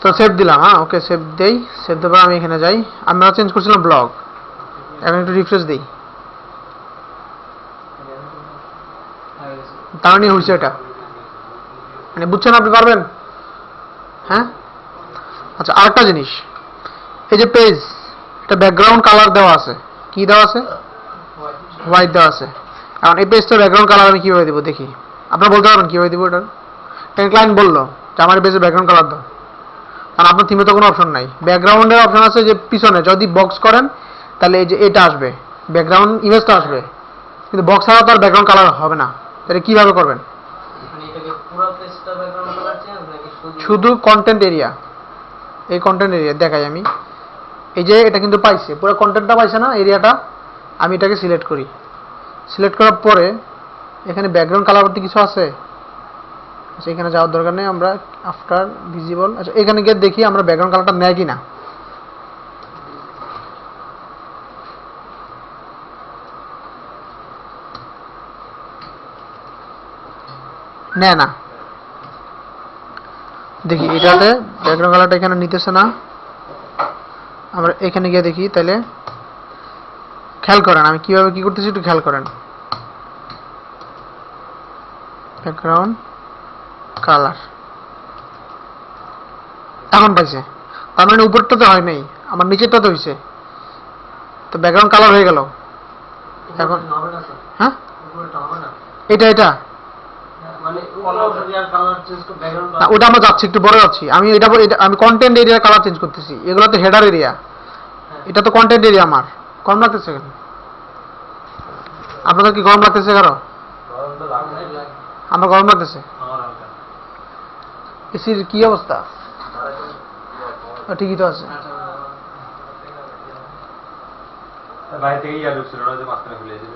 তো সেভ দিলাম। হ্যাঁ ওকে সেভ দেই। সেভ দেওয়ার আমি এখানে যাই। আমরা চেঞ্জ করছিলাম ব্লগ, এখন একটু রিফ্রেশ দিই। তার মানে হয়েছে এটা, মানে বুঝছেন আপনি পারবেন। হ্যাঁ আচ্ছা আরেকটা জিনিস, এই যে পেজ, এটা ব্যাকগ্রাউন্ড কালার দেওয়া আছে। কি দেওয়া আছে? হোয়াইট দেওয়া আছে। এখন এই পেজটার ব্যাকগ্রাউন্ড কালার আমি কীভাবে দেবো দেখি, আপনারা বলতে পারবেন কীভাবে দেবো এটার? ক্লায়েন্ট বললো যে আমার পেজের ব্যাকগ্রাউন্ড কালার দাও, কারণ আপনার থিমে তো কোনো অপশন নাই। ব্যাকগ্রাউন্ডের অপশন আছে যে পিছনে যদি বক্স করেন তাহলে এই যে এটা আসবে, ব্যাকগ্রাউন্ড ইমেজটা আসবে, কিন্তু বক্স ছাড়া তো আর ব্যাকগ্রাউন্ড কালার হবে না। তাহলে কীভাবে করবেন? শুধু কন্টেন্ট এরিয়া, এই কন্টেন্ট এরিয়া দেখাই আমি। এই যে এটা কিন্তু পাইছে, পুরো কন্টেন্টটা পাইছে না এরিয়াটা। আমি এটাকে সিলেক্ট করি। সিলেক্ট করার পরে এখানে ব্যাকগ্রাউন্ড কালার বলতে কিছু আছে। আচ্ছা এখানে যাওয়ার দরকার নেই, আমরা আফটার ভিজিবল, আচ্ছা এখানে গিয়ে দেখি আমরা ব্যাকগ্রাউন্ড কালারটা নেয় কিনা। নেয় না, দেখি এটাতে ব্যাকগ্রাউন্ড কালারটা এখানে নিতেছে না। আমরা এখানে গিয়ে দেখি, তাহলে খেয়াল করেন আমি কিভাবে কি করতেছি, একটু খেয়াল করেন। ব্যাকগ্রাউন্ড কালার এখন পাইছে, তার মানে উপরটাতে হয় নাই, আমার নিচেরটাতে হয়েছে। তো ব্যাকগ্রাউন্ড কালার হয়ে গেল। এখন হ্যাঁ এটা এটা ওটা আমরা যাচ্ছি, একটু বড় যাচ্ছি। আমি এটা আমি কন্টেন্ট এরিয়ার কালার চেঞ্জ করতেছি। এগুলো তো হেডার এরিয়া, এটা তো কন্টেন্ট এরিয়া। আমার গরম লাগতেছে কেন? আপনাদের কি গরম লাগতেছে কারো? আমার গরম লাগতেছে। এসির কি অবস্থা? ঠিকই তো আছে। বাইরে থেকে ইয়া ঢুকছিল না, যে মাঝখানে খুলে দিল।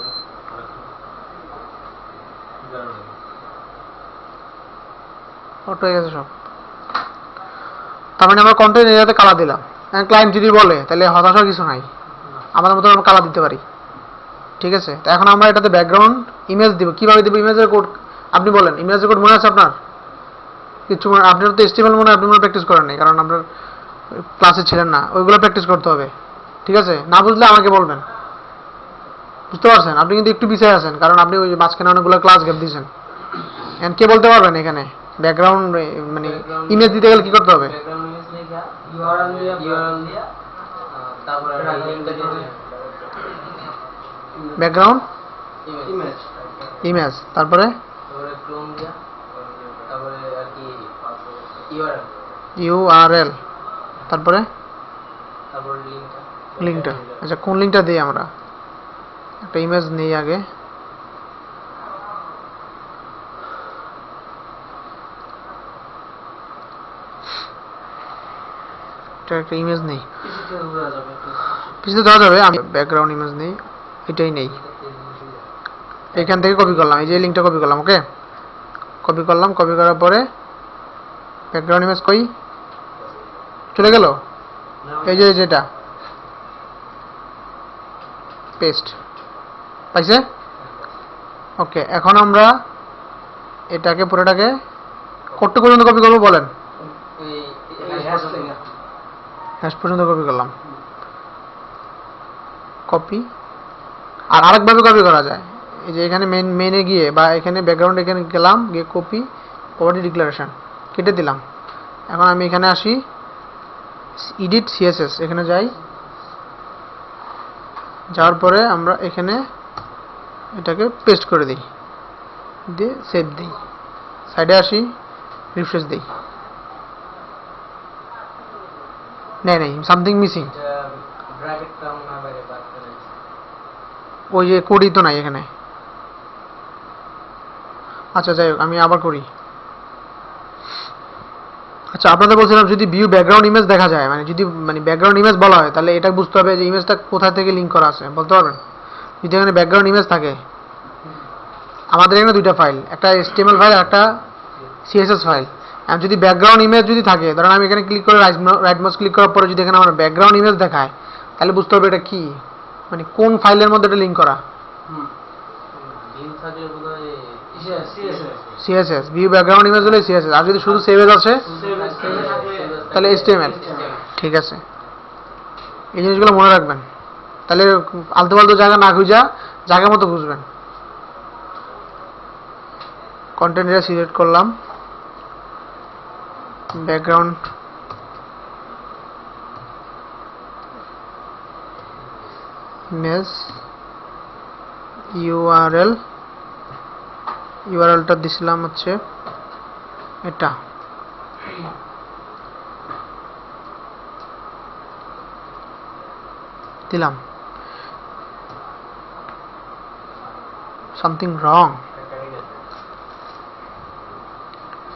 ওটা হয়ে গেছে সব। তার মানে আমরা কন্টেন্ট এরিয়াতে কালার দিলাম। ক্লায়েন্ট যদি বলে তাহলে হতাশার কিছু নাই, আমাদের মতো আমরা কালার দিতে পারি। ঠিক আছে, তো এখন আমরা এটাতে ব্যাকগ্রাউন্ড ইমেজ দিব। কিভাবে দিব ইমেজের কোড? আপনি বলেন, ইমেজের কোড মনে আছে আপনার? কিছু আপনার তো এস্টিমেল মনে হয়, আপনি মনে প্র্যাকটিস করেন নাই, কারণ আপনার ক্লাসে ছিলেন না। ওইগুলো প্র্যাকটিস করতে হবে। ঠিক আছে, না বুঝলে আমাকে বলবেন। বুঝতে পারছেন? আপনি কিন্তু একটু পিছিয়ে আছেন, কারণ আপনি ওই মাঝখানে অনেকগুলো ক্লাস গ্যাপ দিয়েছেন। এখন কে বলতে পারবেন এখানে ব্যাকগ্রাউন্ড মানে ইমেজ দিতে গেলে কি করতে হবে? ব্যাকগ্রাউন্ড ইমেজ, তারপরে ইউআরএল, তারপরে লিঙ্কটা। আচ্ছা কোন লিঙ্কটা দিই আমরা? একটা ইমেজ নেই আগে। একটা ইমেজ নেই, পিছনে দেওয়া যাবে। আমি ব্যাকগ্রাউন্ড ইমেজ নেই, এটাই নেই। এখান থেকে কপি করলাম, এই যে লিঙ্কটা কপি করলাম। ওকে কপি করলাম। কপি করার পরে ব্যাকগ্রাউন্ড ইমেজ কই চলে গেল? এই যে যেটা পেস্ট পাইছে। ওকে এখন আমরা এটাকে পুরোটাকে কতটুকু পর্যন্ত কপি করবো বলেন? হ্যাশ পর্যন্ত কপি করলাম। কপি। আর আরেকভাবে কপি করা যায়, এই যে এখানে মেনে গিয়ে বা এখানে ব্যাকগ্রাউন্ড এখানে গেলাম, গিয়ে কপি প্রপার্টি ডিক্লারেশন কেটে দিলাম। এখন আমি এখানে আসি, এডিট সিএসএস, এখানে যাই। যাওয়ার পরে আমরা এখানে এটাকে পেস্ট করে দিই, দিয়ে সেভ দিই। সাইডে আসি, রিফ্রেশ দিই। নেই সামথিং মিসিং। ওই যে কোডই তো নাই এখানে। আচ্ছা যাই হোক, আমি আবার করি। আচ্ছা আপনাদের বলছিলাম যদি ভিউ ব্যাকগ্রাউন্ড ইমেজ দেখা যায়, মানে যদি ব্যাকগ্রাউন্ড ইমেজ বলা হয়, তাহলে এটা বুঝতে হবে যে ইমেজটা কোথা থেকে লিঙ্ক করা আছে, বলতে পারবেন? যদি এখানে ব্যাকগ্রাউন্ড ইমেজ থাকে, আমাদের এখানে দুইটা ফাইল, একটা HTML ফাইল আর একটা CSS ফাইল। আর যদি ব্যাকগ্রাউন্ড ইমেজ যদি থাকে, ধরেন আমি এখানে ক্লিক করে রাইট মাউস ক্লিক করার পরে যদি এখানে আমার ব্যাকগ্রাউন্ড ইমেজ দেখায়, তাহলে বুঝতে হবে এটা কি, মানে কোন ফাইলের মধ্যে এটা লিঙ্ক করা। CSS ভিউ ব্যাকগ্রাউন্ড ইমেজ হলে CSS। আর যদি শুধু সেভ এজ আছে, তাহলে HTML ঠিক আছে। এই জিনিসগুলো মনে রাখবেন, তাহলে আলতু ফালতু জায়গা না খুঁজা জায়গা মতো খুঁজবেন। কন্টেন্ট এরিয়া সিলেক্ট করলাম, ব্যাকগ্রাউন্ড ইমেজ, ইউআরএলটা দিছিলাম হচ্ছে এটা। দিলাম সামথিং রং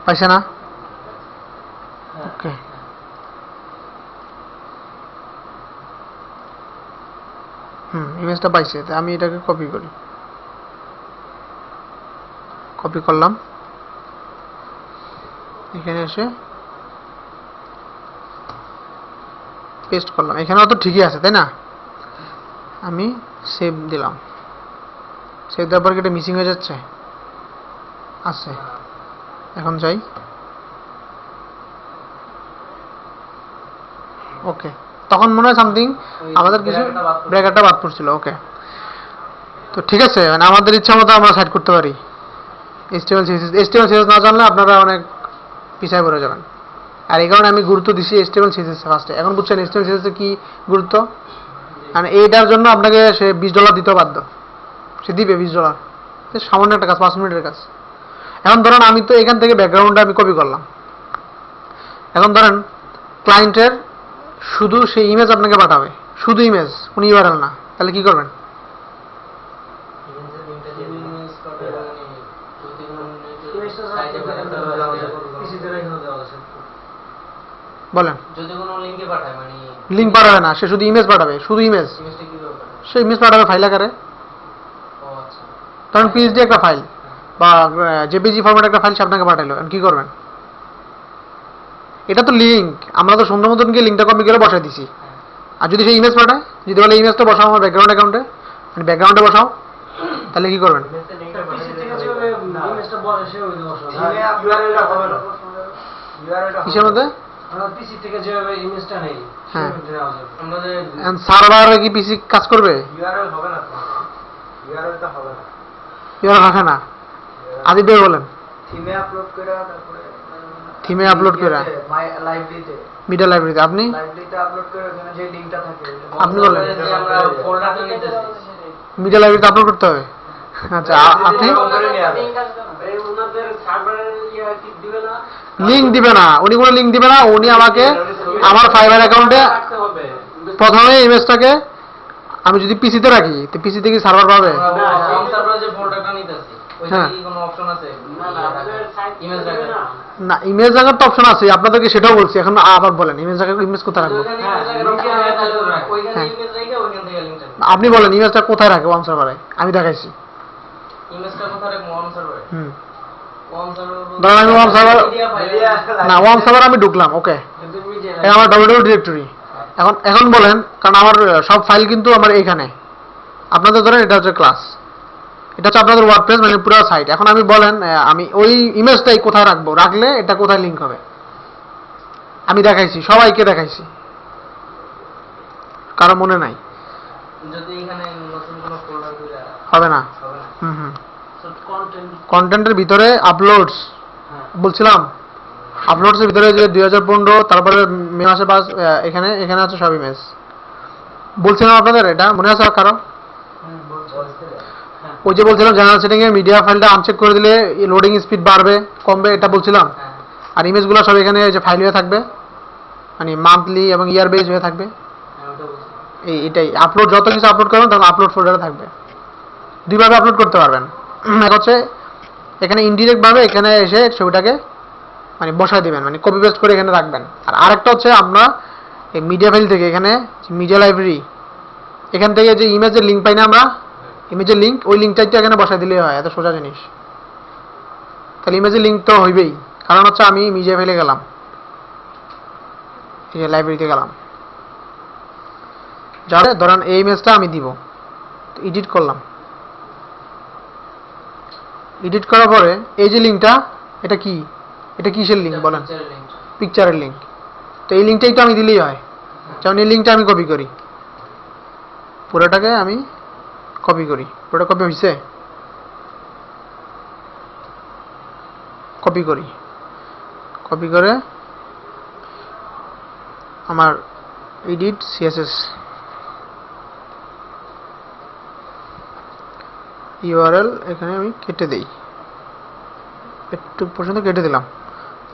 পাইছে না? ওকে, ইমেজটা পাইছে। তাই আমি এটাকে কপি করি, কপি করলাম, এখানে এসে পেস্ট করলাম। এখানেও তো ঠিকই আছে তাই না? আমি সেভ দিলাম, সেভ দেওয়ার পর কি এটা মিসিং হয়ে যাচ্ছে? আছে। এখন যাই, ওকে, তখন মনে হয় সামথিং আমাদের কিছু ব্র্যাকেটটা বাদ পড়ছিল। ওকে, তো ঠিক আছে, মানে আমাদের ইচ্ছা মতো আমরা সেট করতে পারি। HTML CSS না জানলে আপনারা অনেক পিছায় পড়ে যাবেন। আর এই কারণে আমি গুরুত্ব দিচ্ছি HTML CSS ফার্স্টে। এখন বুঝছেন HTML CSS এর কি গুরুত্ব? মানে এইটার জন্য আপনাকে সে $20 দিতে বাধ্য, সে দিবে $20। সামান্য একটা কাজ, 5 মিনিটের কাজ। এখন ধরেন আমি তো এখান থেকে ব্যাকগ্রাউন্ডটা আমি কপি করলাম। এখন ধরেন ক্লায়েন্টের শুধু সেই ইমেজ আপনাকে পাঠাবে, শুধু ইমেজ, কোনো ইউআরএল না। তাহলে কি করবেন? বলেন। যদি কোনো লিংকে পাঠায়, মানে লিংক পাঠাবে না, সে শুধু ইমেজ পাঠাবে, শুধু ইমেজ। ইমেজটা কিভাবে পাঠায়? সে ইমেজ পাঠাবে ফাইল আকারে। ও আচ্ছা, ধরেন পিএসডি একটা ফাইল বা জেপিজি ফরম্যাট একটা ফাইল সে আপনাকে পাঠাইলো, কি করবেন? এটা তো লিংক, আমরা তো সুন্দর মতন গিয়ে লিঙ্কটা কপি করে বসাই দিছি। আর যদি সেই ইমেজ পাঠায়, যদি বলে ইমেজটা বসাও আমার ব্যাকগ্রাউন্ড অ্যাকাউন্টে, মানে ব্যাকগ্রাউন্ডে বসাও, তাহলে কি করবেন? কিসের মধ্যে? হ্যাঁ, সার্ভারে কি পিসি কাজ করবে? ইউআরএল রাখে না। আদিব ভাই বলেন। থিমে আপলোড করে মিডিয়া লাইব্রেরিতে আপনি আপনি বলেন মিডিয়া লাইব্রেরিতে আপলোড করতে হবে। আচ্ছা, আপনি লিঙ্ক দিবে না, উনি কোনো লিঙ্ক দিবে না। উনি আমাকে আমার ফাইবার অ্যাকাউন্টে প্রথমে ইমেজটাকে আমি যদি পিসিতে রাখি, তো পিসিতে কি সার্ভার পাবে? হ্যাঁ, না, ইমেজ রাখার তো অপশন আছে, আপনাদেরকে সেটাও বলছি। এখন আবার বলেন ইমেজ রাখার, ইমেজ কোথায় রাখবো? আপনি বলেন ইমেজটা কোথায় রাখে? ওয়ান সার্ভারে আমি দেখাইছি। ধরেন আমি ওয়ান সার্ভার, না ওয়ান সার্ভার আমি ঢুকলাম। ওকে, আমার ডব্লিউ ডিরেক্টরি। এখন বলেন, কারণ আমার সব ফাইল কিন্তু আমার এইখানে। আপনাদের ধরেন এটা হচ্ছে ক্লাস, এটা হচ্ছে আপনাদের ওয়ার্ডপ্রেস, মানে পুরো সাইট। এখন আমি বলেন আমি ওই ইমেজটাই কোথায় রাখবো, রাখলে এটা কোথায় লিংক হবে? আমি দেখাইছি, সবাইকে দেখাইছি, কারো মনে নাই? হবে না। কন্টেন্টের ভিতরে আপলোডস বলছিলাম, আপলোডসের ভিতরে যে 2015, তারপরে মে মাসে পাস, এখানে এখানে আছে সব ইমেজ। বলছিলাম আপনাদের, এটা মনে আছে কারো? ওই যে বলছিলাম জেনারেল সেটিং এ মিডিয়া ফাইলটা আনচেক করে দিলে লোডিং স্পিড বাড়বে কমবে, এটা বলছিলাম। আর ইমেজগুলো সব এখানে যে ফাইল হয়ে থাকবে, মানে মান্থলি এবং ইয়ার বেজ হয়ে থাকবে। এটাই আপলোড, যত কিছু আপলোড করবেন তখন আপলোড ফোল্ডারে থাকবে। দুইভাবে আপলোড করতে পারবেন। এক হচ্ছে এখানে ইনডিরেক্ট ভাবে এখানে এসে ছবিটাকে মানে বসায় দিবেন, মানে কপি পেস্ট করে এখানে রাখবেন। আর আরেকটা হচ্ছে আমরা এই মিডিয়া ফাইল থেকে, এখানে মিডিয়া লাইব্রেরি, এখান থেকে যে ইমেজের লিঙ্ক পাই না আমরা, ইমেজের লিঙ্ক, ওই লিঙ্কটাই এখানে বসায় দিলেই হয়। এত সোজা জিনিস। তাহলে ইমেজের লিঙ্ক তো হইবেই, কারণ হচ্ছে আমি মিডিয়া ফাইলে গেলাম, এই যে লাইব্রেরিতে গেলাম, যাতে ধরেন এই ইমেজটা আমি দিব, এডিট করলাম। এডিট করার পরে এই যে লিঙ্কটা, এটা কি, এটা কিসের লিঙ্ক বলেন? পিকচারের লিঙ্ক। তো এই লিঙ্কটাই তো আমি দিলেই হয়। যেমন এই লিঙ্কটা আমি কপি করি, পুরোটাকে আমি কপি করি, পুরোটা কপি হয়েছে, কপি করি, কপি করে আমার এডিট সিএসএস ইউআরএল এখানে আমি কেটে দেই, একটু পর্যন্ত কেটে দিলাম,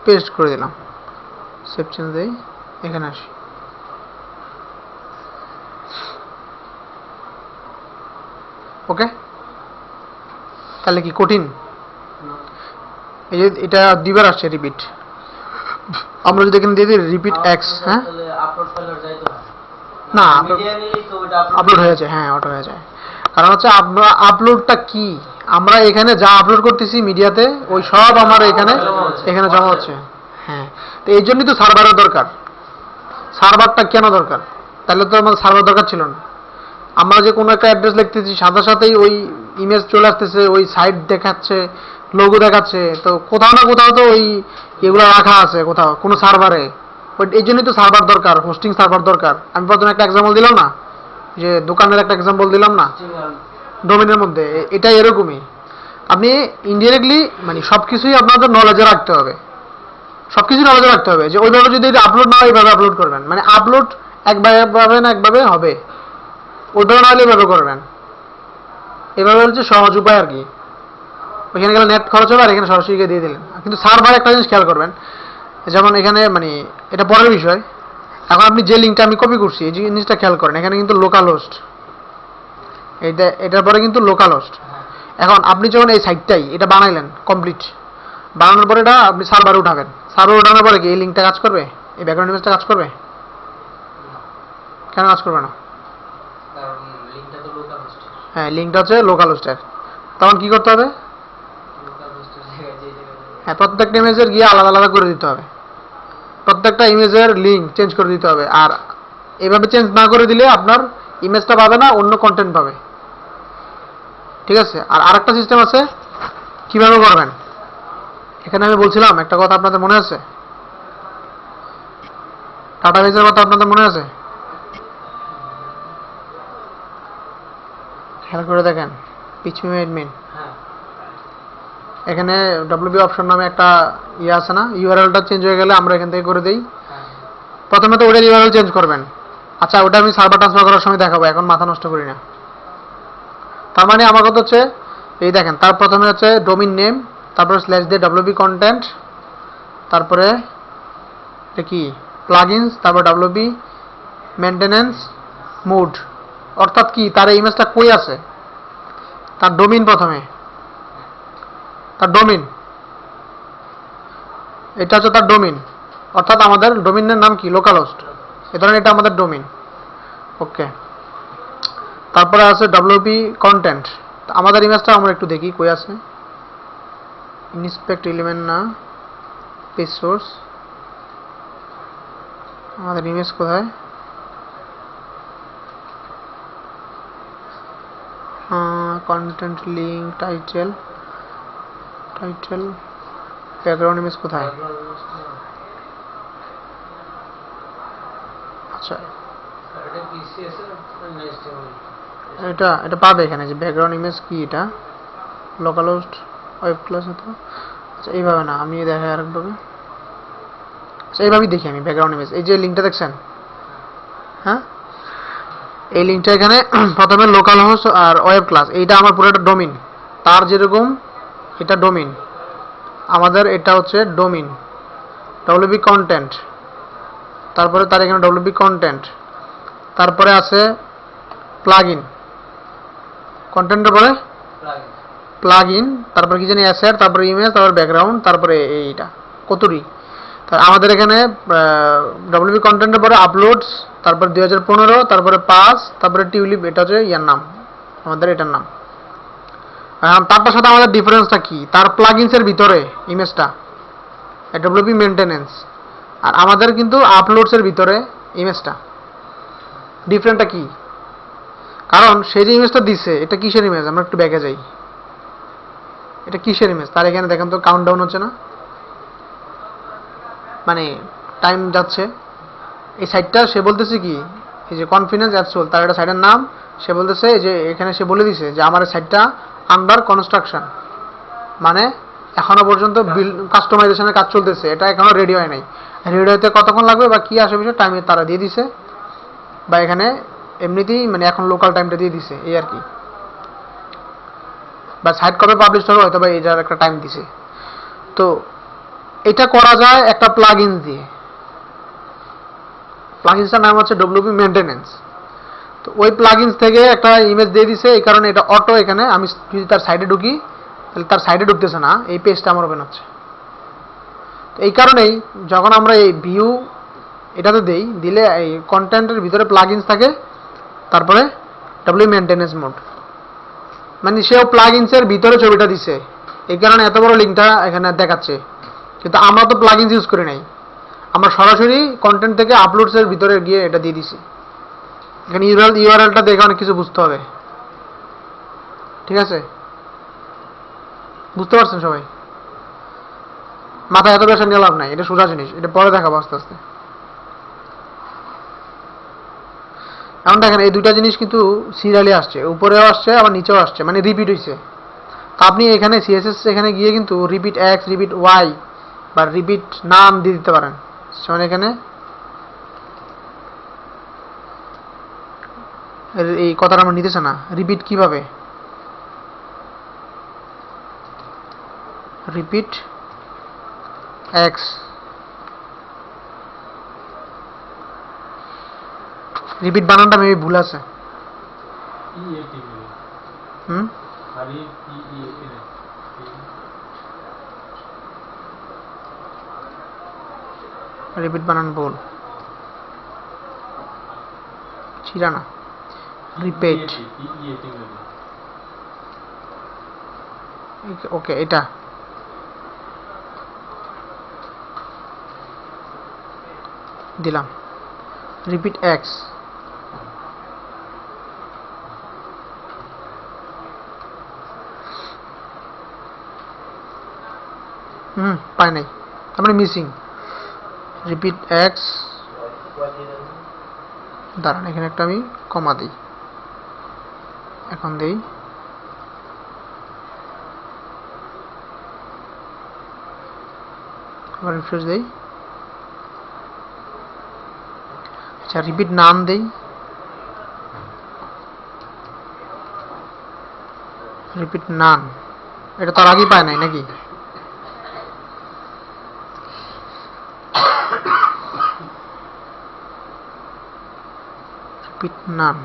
পেস্ট করে দিলাম, সেভ চেঞ্জ দেই, এখানে আসি। ওকে, তাহলে কি কঠিন? এই যে এটা দুইবার আসছে রিপিট, আমরা যদি এখানে দিয়ে দিই রিপিট এক্স, হ্যাঁ তাহলে আপলোড ফাইল আর যাইতো না, মিডিয়া নিলেই তো ওটা আপলোড হয়ে যায়, হ্যাঁ অটো হয়ে যায়। কারণ হচ্ছে আমরা আপলোডটা কি, আমরা এখানে যা আপলোড করতেছি মিডিয়াতে ওই সব আমার এখানে এখানে জমা হচ্ছে। হ্যাঁ, তো এই জন্যই তো সার্ভারের দরকার। সার্ভারটা কেন দরকার? তাহলে তো আমাদের সার্ভার দরকার ছিল না। আমরা যে কোনো একটা অ্যাড্রেস লিখতেছি সাথে সাথেই ওই ইমেজ চলে আসতেছে, ওই সাইট দেখাচ্ছে, লোগো দেখাচ্ছে, তো কোথাও না কোথাও তো ওই এগুলো রাখা আছে কোথাও কোনো সার্ভারে। এই জন্যই তো সার্ভার দরকার, হোস্টিং সার্ভার দরকার। আমি প্রথমে একটা এক্সাম্পল দিলাম না, যে দোকানের একটা এক্সাম্পল দিলাম না ডোমেনের মধ্যে, এটা এরকমই। আপনি ইনডিরেক্টলি মানে সব কিছুই আপনাদের নলেজে রাখতে হবে, সব কিছু নলেজে রাখতে হবে, যে ওইভাবে যদি আপলোড না হয় এইভাবে আপলোড করবেন, মানে আপলোড একভাবে না একভাবে হবে, ওইভাবে না হলে এভাবে করবেন। এভাবে হচ্ছে সহজ উপায় আর কি। ওইখানে গেলে নেট খরচ হবে আর এখানে সরাসরি গিয়ে দিয়ে দিলেন। কিন্তু সার্ভার একটা জিনিস খেয়াল করবেন, যেমন এখানে মানে এটা পরের বিষয়, এখন আপনি যে লিঙ্কটা আমি কপি করছি এই জিনিসটা খেয়াল করেন, এখানে কিন্তু লোকাল হোস্ট, এটার পরে কিন্তু লোকাল হোস্ট। এখন আপনি যখন এই সাইটটাই এটা বানাইলেন কমপ্লিট, বানানোর পরে এটা আপনি সার্ভারে উঠাবেন, সার্ভারে উঠানোর পরে কি এই লিঙ্কটা কাজ করবে, এই ব্যাকগ্রাউন্ড ইমেজটা কাজ করবে? কেন কাজ করবে না? কারণ লিংকটা তো লোকাল হোস্ট, হ্যাঁ, লিঙ্কটা হচ্ছে লোকাল হোস্টের। তখন কি করতে হবে? লোকাল হোস্টের জায়গায় যে জায়গায় হ্যাঁ, প্রত্যেকটা ইমেজের গিয়ে আলাদা আলাদা করে দিতে হবে, প্রত্যেকটা ইমেজের লিঙ্ক চেঞ্জ করে দিতে হবে। আর এভাবে চেঞ্জ না করে দিলে আপনার ইমেজটা পাবে না, অন্য কন্টেন্ট পাবে। ঠিক আছে? আর আরেকটা সিস্টেম আছে, কিভাবে করবেন। এখানে আমি বলছিলাম একটা কথা, আপনাদের মনে আছে? ডাটাবেজের কথা আপনাদের মনে আছে? খেয়াল করে দেখেন, পিচমি অ্যাডমিন, হ্যাঁ এখানে ডব্লিউবি অপশন নামে একটা ইয়ে আছে না, ইউআরএলটা চেঞ্জ হয়ে গেলে আমরা এখান থেকে করে দেই। হ্যাঁ প্রথমে তো ওটার ইউআরএল চেঞ্জ করবেন। আচ্ছা, ওটা আমি সার্ভার ট্রান্সফার করার সময় দেখাবো, এখন মাথা নষ্ট করি না। তার মানে আমার কথা হচ্ছে এই দেখেন, তার প্রথমে হচ্ছে ডোমিন নেম, তারপরে স্ল্যাশ দিয়ে ডব্লিউবি কন্টেন্ট, তারপরে এটা কি প্লাগইনস, তারপর ডব্লিউবি মেইনটেনেন্স মুড, অর্থাৎ কি তার ইমেজটা কই আছে, তার ডোমিন, প্রথমে তার ডোমিন, এটা হচ্ছে তার ডোমিন, অর্থাৎ আমাদের ডোমিনের নাম কি লোকাল হোস্ট, এ ধরনের এটা আমাদের ডোমিন। ওকে, তারপরে আছে ডব্লিউপি কন্টেন্ট, আমাদের ইমেজটা আমরা একটু দেখি কই আছে, ইনস্পেক্ট এলিমেন্ট না, পেজ সোর্স, আমাদের ইমেজ কোথায়, content link, title, background image কোথায়? আচ্ছা, এটা পিসি আছে না এসটিএমএল? এটা পাবে এখানে, যে ব্যাকগ্রাউন্ড ইমেজ কি, এটা লোকাল হোস্ট ওয়েব ক্লাস হতো। আচ্ছা, এইভাবে না, আমি দেখাই আরেকভাবে। আচ্ছা, এইভাবেই দেখি আমি ব্যাকগ্রাউন্ড ইমেজ, এই যে লিঙ্কটা দেখছেন, হ্যাঁ এই লিঙ্কটা এখানে প্রথমে লোকাল হোস্ট আর ওয়েব ক্লাস, এইটা আমার পুরো একটা ডোমিন, তার যেরকম এটা ডোমিন, আমাদের এটা হচ্ছে ডোমিন, ডব্লিউবি কন্টেন্ট, তারপরে তার এখানে ডব্লিউবি কন্টেন্ট, তারপরে আছে প্লাগইন, কন্টেন্টের পরে প্লাগইন, তারপরে কি জানি অ্যাসেট, তারপরে ইমেজ, তারপরে ব্যাকগ্রাউন্ড, তারপরে এইটা কতরি। আমাদের এখানে ডব্লিউবি কন্টেন্টের পরে আপলোডস, তারপর 2015, তারপরে 5, তারপরে টিউলিপ, এটা হচ্ছে ইয়ার নাম, আমাদের এটার নাম। তারটার সাথে আমাদের ডিফারেন্সটা কি, তার প্লাগইনসের ভিতরে ইমেজটা ডব্লিউপি মেইনটেনেন্স, আর আমাদের কিন্তু আপলোডসের ভিতরে ইমেজটা। ডিফারেন্টটা কি? কারণ সে যে ইমেজটা দিছে এটা কিসের ইমেজ, আমরা একটু ব্যাকে যাই, এটা কিসের ইমেজ, তার এখানে দেখেন তো কাউন্টডাউন হচ্ছে না, মানে টাইম যাচ্ছে, এই সাইটটা সে বলতেছে কি, এই যে কনফিডেন্স অ্যাট সোল, তার একটা সাইটের নাম, সে বলতেছে যে এখানে সে বলে দিছে যে আমার সাইটটা আন্ডার কনস্ট্রাকশন, মানে এখনো পর্যন্ত কাস্টমাইজেশনের কাজ চলতেছে, এটা এখনো রেডি হয় নাই। রেডি হতে কতক্ষণ লাগবে বা কি আসে বিষয় টাইমে তারা দিয়ে দিছে, বা এখানে এমনিতেই মানে এখন লোকাল টাইমটা দিয়ে দিছে এই আর কি, বা সাইট কবে পাবলিশ হবে হয়তো বা এটার একটা টাইম দিছে। তো এটা করা যায় একটা প্লাগইন দিয়ে, প্লাগইনসটার নাম হচ্ছে ডব্লিউপি মেইনটেনেন্স। তো ওই প্লাগইনস থেকে একটা ইমেজ দিয়ে দিছে, এই কারণে এটা অটো, এখানে আমি যদি তার সাইডে ঢুকি তাহলে তার সাইডে ঢুকতেছে না, এই পেজটা আমার ওপেন হচ্ছে। তো এই কারণেই যখন আমরা এই ভিউ এটাতে দেই, দিলে এই কন্টেন্টের ভিতরে প্লাগইনস থাকে, তারপরে ডব্লিউ মেইনটেনেন্স মোড, মানে সেও প্লাগইনসের ভিতরে ছবিটা দিছে, এই কারণে এত বড় লিঙ্কটা এখানে দেখাচ্ছে। কিন্তু আমরা তো প্লাগইনস ইউজ করি নাই, আমরা সরাসরি কন্টেন্ট থেকে আপলোডসের ভিতরে গিয়ে এটা দিয়ে দিছি। এখানে ইউআরএলটা দেখে অনেক কিছু বুঝতে হবে, ঠিক আছে? বুঝতে পারছেন সবাই? মাথায় এত বেশি নিয়ে লাভ নাই, এটা সোজা জিনিস, এটা পরে দেখাবো আস্তে আস্তে। এখন দেখেন এই দুইটা জিনিস কিন্তু সিরিয়ালি আসছে, উপরেও আসছে আবার নিচেও আসছে, মানে রিপিট হয়েছে। তা আপনি এখানে সিএসএস এখানে গিয়ে কিন্তু রিপিট এক্স, রিপিট ওয়াই বা রিপিট নাম দিয়ে দিতে পারেন। যেমন এখানে এই কথাটা আমার নিতেছে না, রিপিট কিভাবে, রিপিট এক্স, রিপিট বানানটা মেবি ভুল আছে। হুম, রিপিট বানান ভুল, ছিল না, রিপিট, ওকে এটা দিলাম, রিপিট এক্স, পাই নাই, তার মানে মিসিং। রিপিট এক্স, দাঁড়ান এখানে একটা আমি কমা দিই, এখন দিই আবার রিফ্রেশ দেই। আচ্ছা রিপিট নাম দেই, রিপিট নাম, এটা তার আগেই পায় নাই নাকি? রিপিট নাম,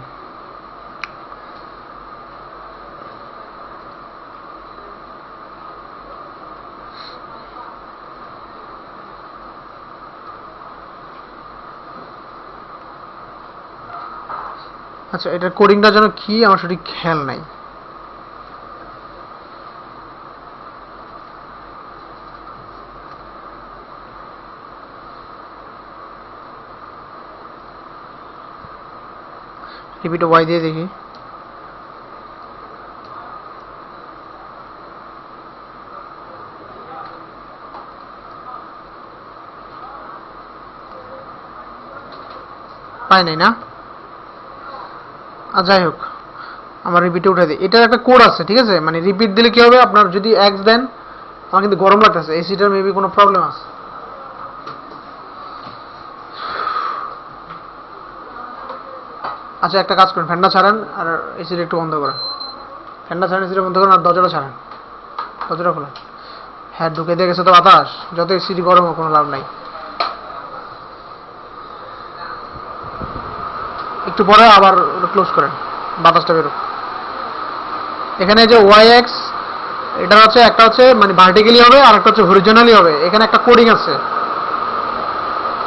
আচ্ছা এটার কোডিংটা যেন কি আমার সঠিক খেয়াল নাই। রিপিট ওয়াই দিয়ে দেখি, পাই নাই না? যাই হোক আমার রিপিটে উঠে দিই, এটার একটা কোড আছে, ঠিক আছে? মানে রিপিট দিলে কি হবে, আপনার যদি এক্স দেন, আমার কিন্তু গরম লাগতেছে, এসিটার মেবি কোনো প্রবলেম আছে। আচ্ছা একটা কাজ করেন, ফ্যানটা ছাড়েন আর এসিটা একটু বন্ধ করেন, ফ্যানটা ছাড়েন, এসিটা বন্ধ করেন আর দরজাটা ছাড়েন, দরজাটা খোলেন। হ্যাঁ ঢুকে দিয়ে গেছে তো বাতাস, যত এসিটি গরম কোনো লাভ নাই। একটু পরে আবার ক্লোজ করেন, বাতাসটা বেরো। এখানে যে ওয়াই এক্স, এটা হচ্ছে একটা হচ্ছে মানে ভার্টিক্যালি হবে আর একটা হচ্ছে হরিজনালি হবে। এখানে একটা কোডিং আছে,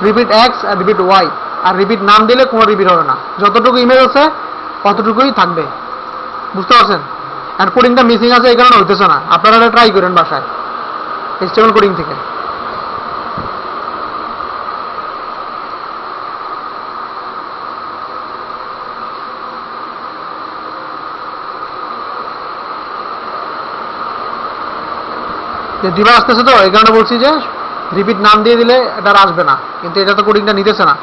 রিপিট এক্স আর রিপিট ওয়াই, আর রিপিট নাম দিলে কোনো রিপিট হবে না, যতটুকু ইমেজ আছে ততটুকুই থাকবে, বুঝতে পারছেন? আর কোডিংটা মিসিং আছে এই কারণে হইতেছে না, আপনারা এটা ট্রাই করেন বাসায় HTML কোডিং থেকে। দিবা আসতেছে তো এই কারণে বলছি যে রিপিট নাম দিয়ে দিলে এটা আর আসবে না, কিন্তু এটা তো কোডিংটা নিতেছে না,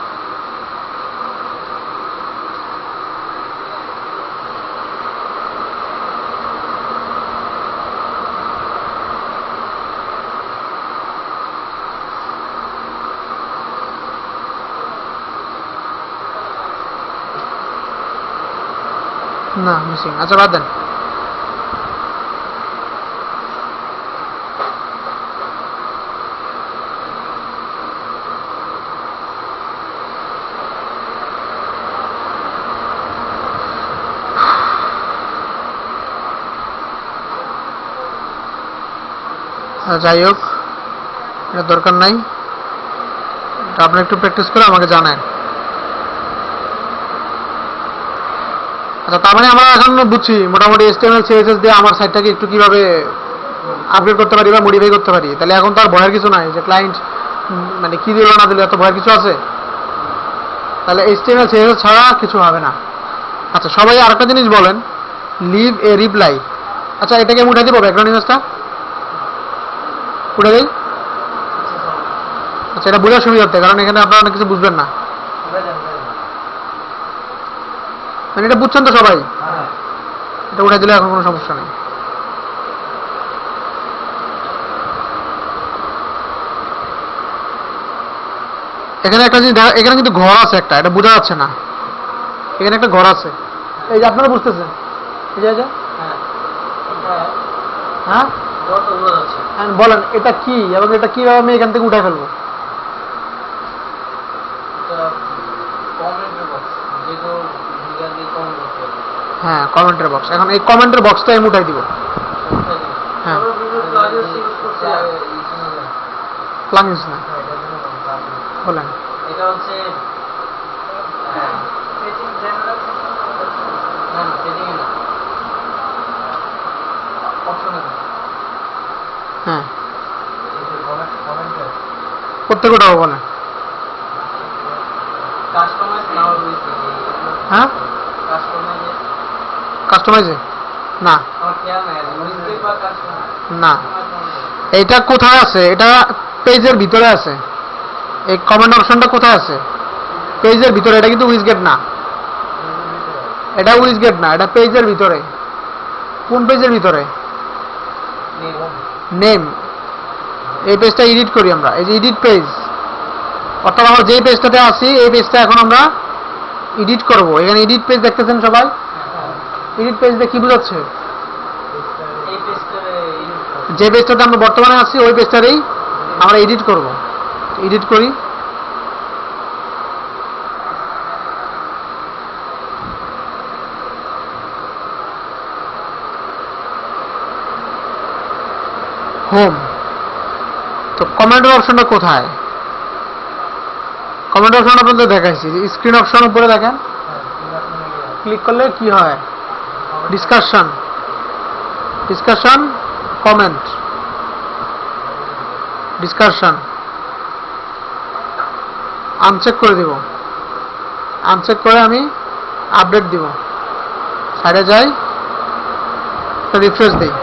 না মিসিং, আচ্ছা বাদ দেন। যাই হোক, এটা দরকার নাই, এটা আপনি একটু প্র্যাকটিস করে আমাকে জানান। আচ্ছা, তার মানে আমরা এখন বুঝছি মোটামুটি HTML CSS দিয়ে আমার সাইটটাকে একটু কিভাবে আপগ্রেড করতে পারি বা মডিফাই করতে পারি। তাহলে এখন তো আর ভয়ের কিছু নাই যে ক্লায়েন্ট মানে কি দিল না দিল, এত ভয়ের কিছু আছে? তাহলে HTML CSS ছাড়া কিছু হবে না। আচ্ছা, সবাই আরেকটা জিনিস বলেন, লিভ এ রিপ্লাই। আচ্ছা, এটাকে আমি উঠাই দিব, ব্যাকগ্রাউন্ড ইমেজটা উঠে দেই। আচ্ছা, এটা বোঝার সুবিধার্থে, কারণ এখানে আপনারা অনেক কিছু বুঝবেন না। মানে এটা বুঝছেন তো সবাই? এটা উঠে দিলে এখন কোনো সমস্যা নেই। এখানে একটা জিনিস এখানে কিন্তু ঘর আছে একটা, এটা বোঝা যাচ্ছে না। এখানে একটা ঘর আছে, এই যে আপনারা বুঝতেছেন, এই যে হ্যাঁ বলেন এটা কি এবং এটা কিভাবে আমি এখান থেকে উঠে ফেলবো? হ্যাঁ, কমেন্টের বক্স। এখন এই কমেন্টের বক্সটা আমি উঠাই দিব। হ্যাঁ, প্লাগইনস না, বলেন। এটা হচ্ছে হ্যাঁ, প্রত্যেকটা বলেন। হ্যাঁ, কাস্টমাইজে না, না, এটা কোথায় আছে? এটা পেজের ভিতরে আছে। এই কমেন্ট অপশনটা কোথায় আছে? পেজের ভিতরে। এটা কিন্তু উইজগেট না, এটা উইজগেট না, এটা পেজের ভিতরে। কোন পেজের ভিতরে? নেম। এই পেজটা এডিট করি আমরা, এই যে এডিট পেজ, অর্থাৎ আমরা যেই পেজটাতে আছি এই পেজটা এখন আমরা এডিট করব। এখানে এডিট পেজ দেখতেছেন সবাই? এডিট পেজ দিয়ে কি বোঝাচ্ছে? যে পেজটাতে আমরা বর্তমানে আছি ওই পেজটারই আমরা এডিট করব। এডিট করি, হোম। তো কমেন্ট অপশনটা কোথায়? কমেন্ট অপশন আপনাদের দেখাইছি, স্ক্রিন অপশন উপরে দেখেন, ক্লিক করলে কি হয়? Discussion, discussion, comment, discussion. Uncheck করে দিব, আনচেক করে আমি আপডেট দিব। সাইডে যাই, রিফ্রেশ দিই,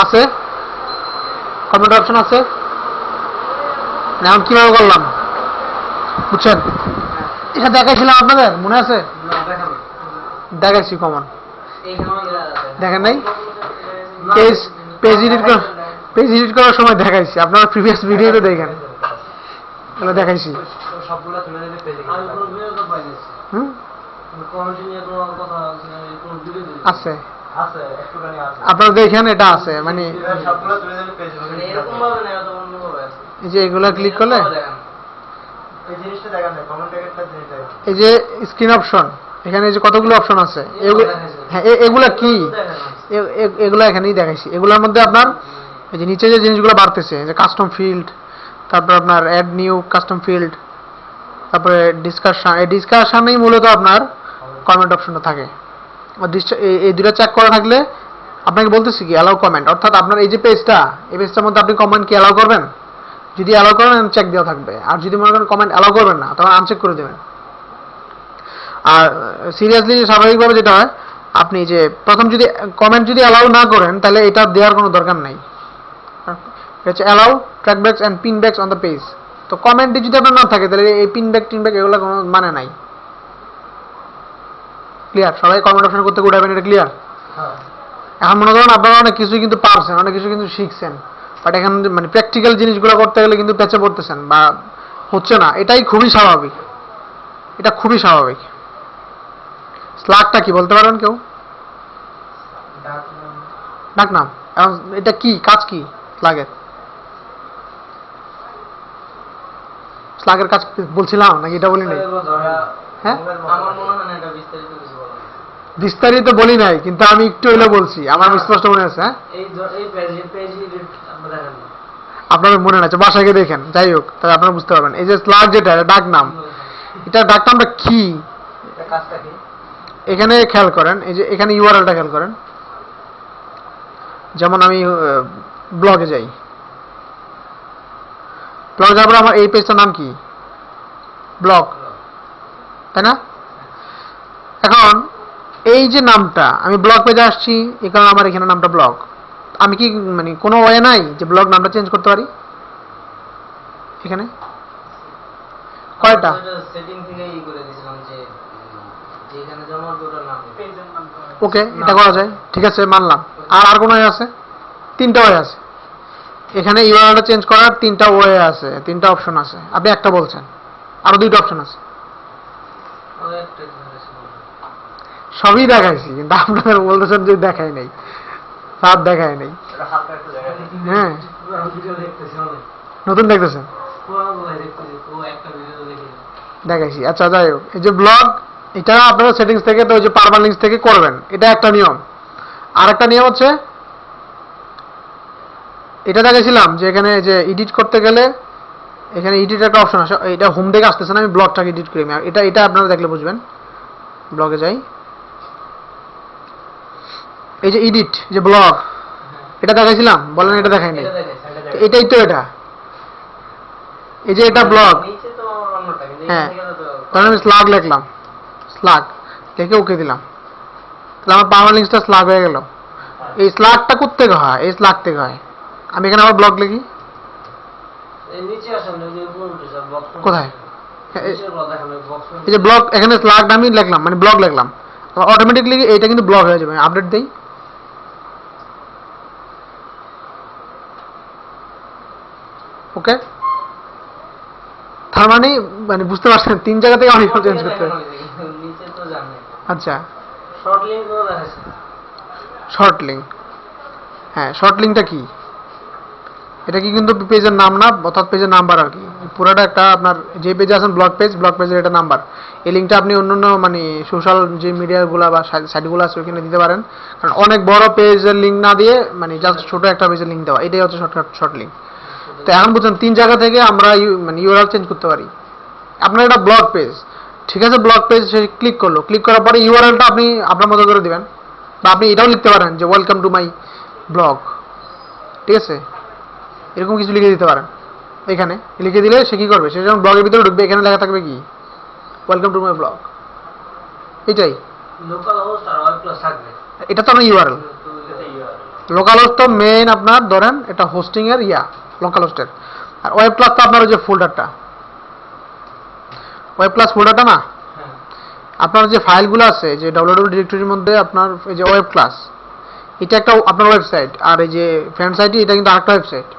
আছে কমেন্ট অপশন আছে। এখন কিভাবে করলাম বুঝছেন? এটা দেখাইছিলাম আপনাদের, মনে আছে? দেখাইছি কমন, দেখেন নাই? পেজ এডিট করার সময় দেখাইছি, আপনারা প্রিভিয়াস ভিডিওতে দেখেন, এগুলো দেখাইছি। আছে, আপনারা দেখেন, এটা আছে, মানে এই যে এগুলা ক্লিক করলে এই যে স্ক্রিন অপশন, এখানে যে কতগুলো অপশন আছে, হ্যাঁ এগুলা কি? এগুলা এখানেই দেখাইছি। এগুলোর মধ্যে আপনার এই যে নিচে যে জিনিসগুলো বাড়তেছে, যে কাস্টম ফিল্ড, তারপর আপনার অ্যাড নিউ কাস্টম ফিল্ড, তারপরে ডিসকাশন। এই ডিসকাশনেই মূলত আপনার কমেন্ট অপশনটা থাকে। এই দুটো চেক করা থাকলে আপনাকে বলতেছি কি অ্যালাউ কমেন্ট, অর্থাৎ আপনার এই যে পেজটা, এই পেজটার মধ্যে আপনি কমেন্ট কি অ্যালাউ করবেন? যদি অ্যালাউ করেন চেক দেওয়া থাকবে, আর যদি মনে করেন কমেন্ট অ্যালাউ করবেন না তখন আনচেক করে দেবেন। আর সিরিয়াসলি স্বাভাবিকভাবে যেটা হয়, আপনি যে প্রথম যদি কমেন্ট যদি অ্যালাউ না করেন তাহলে এটা দেওয়ার কোনো দরকার নাই। এটা হচ্ছে allow trackbacks and pingbacks on the page. তো কমেন্টে যদি আপনার না থাকে তাহলে এই পিনব্যাক এগুলো কোনো মানে নাই। ক্লিয়ার? সবাই কমেন্ট অপশন করতে উঠাবেন, এটা ক্লিয়ার? এখন মনে করেন আপনারা অনেক কিছু কিন্তু পারছেন, অনেক কিছু কিন্তু শিখছেন, বাট এখন মানে প্র্যাকটিক্যাল জিনিসগুলো করতে গেলে কিন্তু পেঁচে পড়তেছেন বা হচ্ছে না, এটাই খুবই স্বাভাবিক, এটা খুবই স্বাভাবিক। স্লাগটা কি বলতে পারেন কেউ? ডাক নাম ডাক নাম। এখন এটা কি কাজ, কি স্লাগের? স্লাগের কাজ কি বলছিলাম নাকি এটা বলি নাই? হ্যাঁ? আমার মনে হয় না এটা বিস্তারিত কিছু বলা হয়েছে। বিস্তারিত বলি নাই, কিন্তু আমি একটু হলে বলছি, আমার স্পষ্ট মনে আছে। হ্যাঁ, এই পেজ আমরা দেখেন না। আপনার মনে আছে, বাসায় গিয়ে দেখেন। যাই হোক, তাহলে আপনারা বুঝতে পারবেন। এই যে স্লাগ যেটা, এটা ডাক নাম, এটা ডাক নামটা কি? এটা কাজটা কি? এখানে খেয়াল করেন, এই যে এখানে ইউআরএলটা খেয়াল করেন। যেমন আমি ব্লগে যাই, ব্লগ যাওয়ার পর আমার এই পেজটার নাম কি? ব্লগ, তাই না? এখন এই যে নামটা, আমি ব্লগ পেজে আসছি, এই কারণে আমার এখানে নামটা ব্লগ। আমি কি মানে কোনো ওয়ে নাই যে ব্লগ নামটা চেঞ্জ করতে পারি? এখানে কয়টা? সেটিং থেকে ই করে দিয়েছিলাম যে যেখানে জমা ওটার নাম পেজের নাম। ওকে, এটা করা যায়, ঠিক আছে, মানলাম। আর কোনো ওয়ে আছে? তিনটা ওয়ে আছে এখানে। ইউআরএলটা চেঞ্জ করার তিনটা ওয়ে আছে, তিনটা অপশন আছে। আপনি একটা বলছেন, আরো দুইটা অপশন আছে। ওই একটা সবই দেখাইছি, কিন্তু আপনারা বলতেছেন যে দেখাই নাই, সব দেখাই নাই। এটা হালকা একটা জায়গায় হ্যাঁ, ভিডিও দেখতেছি অনেক নতুন দেখতেছেন? পুরো মোবাইল দেখতেছি, ও একটা ভিডিও দেখে দেখাইছি। আচ্ছা, যাই হোক, এই যে ব্লগ, এটা আপনারা সেটিংস থেকে, তো ওই যে পারমালিংস থেকে করবেন, এটা একটা নিয়ম। আর একটা নিয়ম হচ্ছে, এটা দেখাইছিলাম যে এখানে যে এডিট করতে গেলে এখানে এডিট একটা অপশন আছে। এটা হোম থেকে আসতেছে না, আমি ব্লগটাকে এডিট করি। এটা এটা আপনারা দেখলে বুঝবেন। ব্লগে যাই, এই যে এডিট, যে ব্লগ, এটা দেখাইছিলাম, বলেন এটা দেখাই নাই। এটা দেখেন এটাই তো, এটা এই যে এটা ব্লগ। নিচে তো অন্যটা, কিন্তু হ্যাঁ, এখান থেকে তো তখন আমি স্লাগ লিখলাম, স্লাগ লিখে ওকে দিলাম, তাহলে আমার পারমালিংসটা স্লাগ হয়ে গেল। এই স্লাগটা কোত্থেকে হয়? এই স্লাগ থেকে হয়। আমি এখানে আবার ব্লগ লিখি, এই নিচে আসেন, ওই যে উপরে উঠে যান, বক্স কোথায়? হ্যাঁ, নিচের কথা দেখেন, ওই বক্স এই যে ব্লগ, এখানে স্লাগটা আমি লিখলাম, মানে ব্লগ লিখলাম, অটোমেটিকলি এটা কিন্তু ব্লগ হয়ে যাবে। আপডেট দেই, ওকে। তার মানে মানে বুঝতে পারছেন, তিন জায়গা থেকে অনেক চেঞ্জ করতে হবে। নিচে তো জানেন। আচ্ছা, শর্ট লিংক গুলো দেখাচ্ছে। Short link. হ্যাঁ, শর্ট লিঙ্কটা কি? এটা কি কিন্তু পেজের নাম না, অর্থাৎ পেজের নাম্বার আর কি। পুরোটা একটা আপনার যে পেজে আছেন ব্লগ পেজ, ব্লগ পেজের এটা নাম্বার। এই লিঙ্কটা আপনি অন্যান্য মানে সোশ্যাল যে মিডিয়াগুলো বা সাইটগুলো আছে ওখানে দিতে পারেন। কারণ অনেক বড় পেজের লিঙ্ক না দিয়ে মানে জাস্ট ছোট একটা পেজের লিঙ্ক দেওয়া, এটাই হচ্ছে শর্ট লিঙ্ক। তো এখন বুঝছেন, তিন জায়গা থেকে আমরা মানে ইউআরএল চেঞ্জ করতে পারি। আপনার এটা ব্লগ পেজ, ঠিক আছে, ব্লগ পেজ সে ক্লিক করলো, ক্লিক করার পরে ইউআরএলটা আপনি আপনার মতো করে দিবেন, বা আপনি এটাও লিখতে পারেন যে ওয়েলকাম টু মাই ব্লগ, ঠিক আছে, এরকম কিছু লিখে দিতে পারেন। এখানে লিখে দিলে সে কি করবে? সে যখন ব্লগের ভিতরে ঢুকবে, এখানে লেখা থাকবে কি? Welcome to my blog. এটাই লোকাল হোস্ট আর ওয়েব প্লাস থাকবে। এটা তো আমার ইউআরএল। তো এটা ইউআরএল। লোকাল হোস্ট তো মেইন, আপনার ধরেন এটা হোস্টিং এর লোকাল হোস্টের। আর ওয়েব প্লাস তো আপনার ওই যে ফোল্ডারটা, ওয়েব প্লাস ফোল্ডারটা না, হ্যাঁ, আপনার যে ফাইলগুলো আছে যে www ডিরেক্টরির মধ্যে, আপনার এই যে ওয়েব ক্লাস, এটা একটা আপনার ওয়েবসাইট। আর এই যে ফ্রেন্ডস আইডি, এটা কিন্তু আরেকটা ওয়েবসাইট।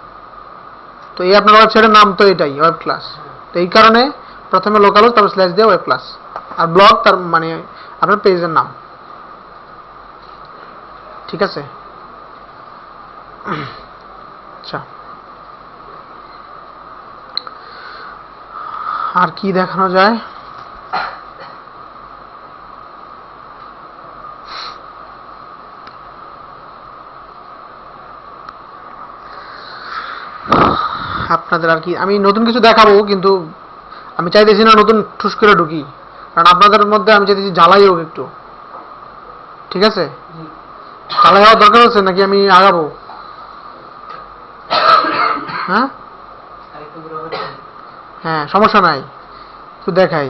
তো এই আপনার ওয়েবসাইটের নাম তো এটাই, ওয়েব ক্লাস। তো এই কারণে প্রথমে লোকাল হোস্ট, তারপর স্ল্যাশ দিয়ে ওয়েব ক্লাস, আর ব্লগ তার মানে আপনার পেজের নাম, ঠিক আছে। আচ্ছা, আর কি দেখানো যায়? আপনাদের আর কি আমি নতুন কিছু দেখাবো, কিন্তু আমি চাইতেছি না নতুন ঠুস করে ঢুকি, কারণ আপনাদের মধ্যে আমি চাইতেছি জ্বালাই হোক একটু, ঠিক আছে। জ্বালাই হওয়ার দরকার আছে নাকি আমি আগাবো? হ্যাঁ আরেকটু বড় হবে। হ্যাঁ, সমস্যা নাই, একটু দেখাই।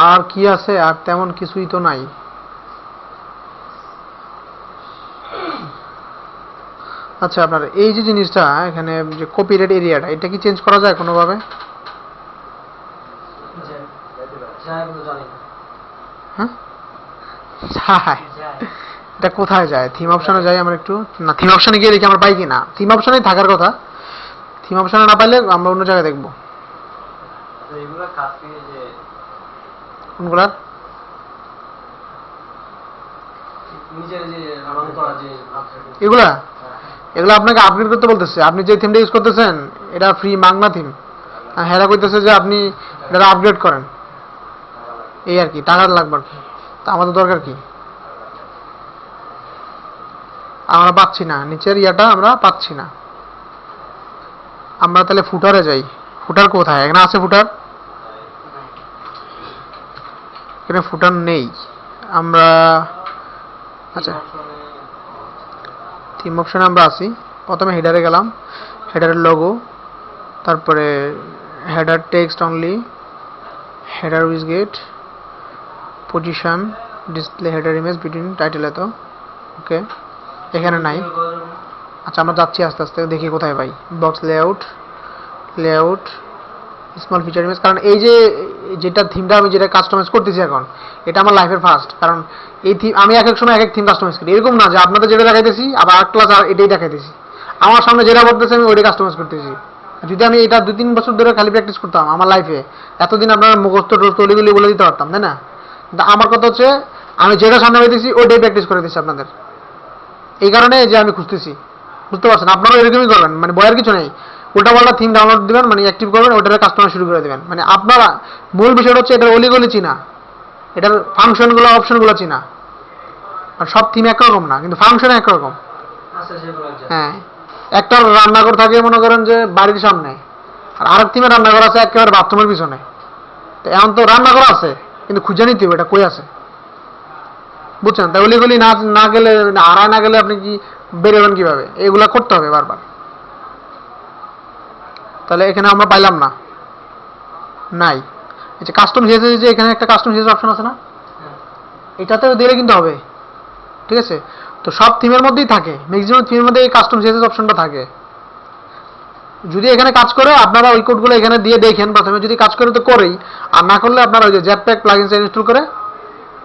আর কি আছে? আর তেমন কিছুই তো নাই। আচ্ছা, আপনার এই যে জিনিসটা এখানে যে কপিরাইট এরিয়াটা, এটা কি চেঞ্জ করা যায় কোনোভাবে? যায় কিন্তু জানি না। হ্যাঁ, যায়। যায়। এটা কোথায় যায়? থিম অপশনে যাই আমরা একটু। না, থিম অপশনে গিয়ে দেখি আমরা পাই কিনা। থিম অপশনেই থাকার কথা। থিম অপশনে না পাইলে আমরা অন্য জায়গায় দেখবো। তো এগুলো কাজ থেকে যে কোনগুলার? নিজের যে রং করা যে এগুলা এগুলো আপনাকে আপগ্রেড করতে বলতেছে। আপনি যে থিমটা ইউজ করতেছেন এটা ফ্রি মাগনা থিম। হেরা কইতেছে যে আপনি এটা আপগ্রেড করেন, এই আর কি, টাকা লাগবে আর কি। তা আমাদের দরকার কি? আমরা পাচ্ছি না, নিচের ইয়াটা আমরা পাচ্ছি না। আমরা তাহলে ফুটারে যাই। ফুটার কোথায়? এখানে আছে ফুটার? এখানে ফুটার নেই। আমরা আচ্ছা থিম অপশনে আমরা আছি। প্রথমে হেডারে গেলাম, হেডারের লোগো, তারপরে header text only, header widget, position, display header image between title. এত ওকে, এখানে নাই। আচ্ছা আমরা যাচ্ছি আস্তে আস্তে, দেখি কোথায় পাই। Box layout, layout, small feature image. কারণ এই যে যেটা থিমটা আমি যেটা কাস্টমাইজ করতেছি এখন, এটা আমার লাইফের ফার্স্ট। কারণ এই থিম আমি এক এক সময় এক এক থিম কাস্টমাইজ করি। এরকম না যে আপনাদের যেটা দেখাইতেছি আবার আরেক ক্লাস আর এটাই দেখাইতেছি। আমার সামনে যেটা বলতেছে আমি ওইটাই কাস্টমাইজ করতেছি। যদি আমি এটা 2-3 বছর ধরে খালি প্র্যাকটিস করতাম আমার লাইফে, এতদিন আপনার মুখস্থ তলিগুলি বলে দিতে পারতাম, তাই না? কিন্তু আমার কথা হচ্ছে আমি যেটা সামনে পাইতেছি ওইটাই প্র্যাকটিস করে দিচ্ছি আপনাদের। এই কারণে যে আমি খুঁজতেছি, বুঝতে পারছেন? আপনারাও এরকমই করবেন, মানে বয়ার কিছু নেই। উল্টাপাল্টা থিম ডাউনলোড দিবেন, মানে অ্যাক্টিভ করবেন, ওটার কাস্টমার শুরু করে দেবেন। মানে আপনারা মূল বিষয়টা হচ্ছে এটার অলিগলি চিনা, এটার ফাংশনগুলো অপশনগুলো চিনা। আর সব থিম একরকম না, কিন্তু ফাংশন একরকম। আচ্ছা সেগুলো হ্যাঁ, একটা রান্নাঘর থাকে মনে করেন যে বাড়ির সামনে, আর আরেক থিমে রান্নাঘর আছে একেবারে বাথরুমের পিছনে। তো এখন তো রান্নাঘর আছে কিন্তু খুঁজে নিতে হবে এটা কই আছে, বুঝছেন? তাই অলিগলি না না গেলে, আড়ায় না গেলে আপনি কি বেরোবেন কিভাবে? এগুলা করতে হবে বারবার। তাহলে এখানে আমরা পাইলাম না, নাই। আচ্ছা কাস্টম সিএসএস, যে এখানে একটা কাস্টম সিএসএস অপশন আছে না, এটাতে দিলে কিন্তু হবে, ঠিক আছে? তো সব থিমের মধ্যেই থাকে, ম্যাক্সিমাম থিমের মধ্যে এই কাস্টম সিএসএস অপশনটা থাকে। যদি এখানে কাজ করে আপনারা ওই কোডগুলো এখানে দিয়ে দেখেন প্রথমে, যদি কাজ করে তো করেই, আর না করলে আপনারা ওই যে জেটপ্যাক প্লাগইনস ইনস্টল করে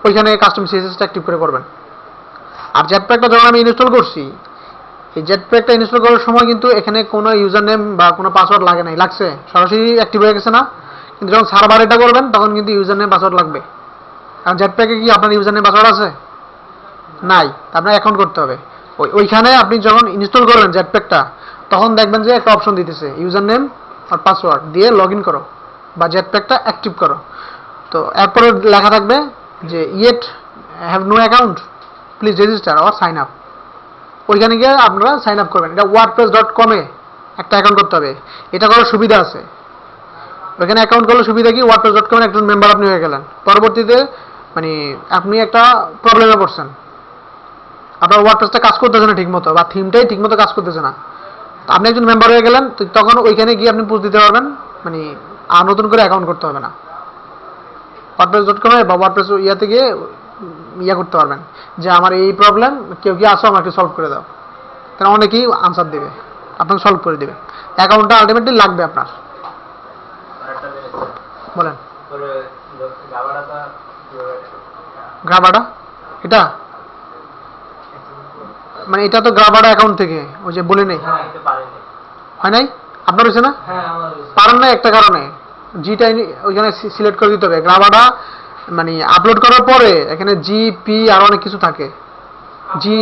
ওইখানে কাস্টম সিএসএসটা অ্যাক্টিভ করে করবেন। আর জেটপ্যাকটা যখন আমি ইনস্টল করছি, এই জেটপ্যাকটা ইনস্টল করার সময় কিন্তু এখানে কোনো ইউজার নেম বা কোনো পাসওয়ার্ড লাগে নাই, লাগছে সরাসরি অ্যাক্টিভ হয়ে গেছে না? কিন্তু যখন সার্ভার এটা করবেন তখন কিন্তু ইউজার নেম পাসওয়ার্ড লাগবে। কারণ জেটপ্যাকে কি আপনার ইউজার নেম পাসওয়ার্ড আছে? নাই। আপনার অ্যাকাউন্ট করতে হবে। ওইখানে আপনি যখন ইনস্টল করবেন জেটপ্যাকটা, তখন দেখবেন যে একটা অপশন দিতেছে ইউজার নেম আর পাসওয়ার্ড দিয়ে লগ ইন করো বা জেটপ্যাকটা অ্যাক্টিভ করো। তো এরপরে লেখা থাকবে যে yet have no account, please register or sign up. ওইখানে গিয়ে আপনারা সাইন আপ করবেন। এটা wordpress.com এ একটা অ্যাকাউন্ট করতে হবে। এটা করার সুবিধা আছে। ওইখানে অ্যাকাউন্ট করলে সুবিধা কি, wordpress.com এর একজন মেম্বার আপনি হয়ে গেলেন। পরবর্তীতে মানে আপনি একটা প্রবলেমে পড়ছেন, আপনার ওয়ার্ডপ্রেসটা কাজ করতেছে না ঠিকমতো, বা থিমটাই ঠিকমতো কাজ করতেছে না, তো আপনি একজন মেম্বার হয়ে গেলেন, তো তখন ওইখানে গিয়ে আপনি পুশ দিতে পারবেন, মানে আর নতুন করে অ্যাকাউন্ট করতে হবে না। wordpress.com এ বা ওয়ার্ডপ্রেস ইয়াতে গিয়ে ইয়া করতে পারবেন যে আমার এই প্রবলেম, কেউ কি আসো আমাকে সলভ করে দাও। কারণ অনেকেই আনসার দেবে, আপনাকে সলভ করে দেবে। অ্যাকাউন্টটা আলটিমেটলি লাগবে আপনার। আরেকটা জিনিস বলেন। পরে গাবাডাটা গ্রাবাডা এটা, মানে এটা তো গ্রাবাডা অ্যাকাউন্ট থেকে, ওই যে বলে নেই দিতে পারেনি। হয় নাই আপনার হয়েছে না? হ্যাঁ আমার পারেন না একটা কারণে, জিটা ওইখানে সিলেক্ট করে দিতে হবে। গ্রাবাডা মানে আপলোড করার পরে এখানে জি পি আর অনেক কিছু থাকে। জি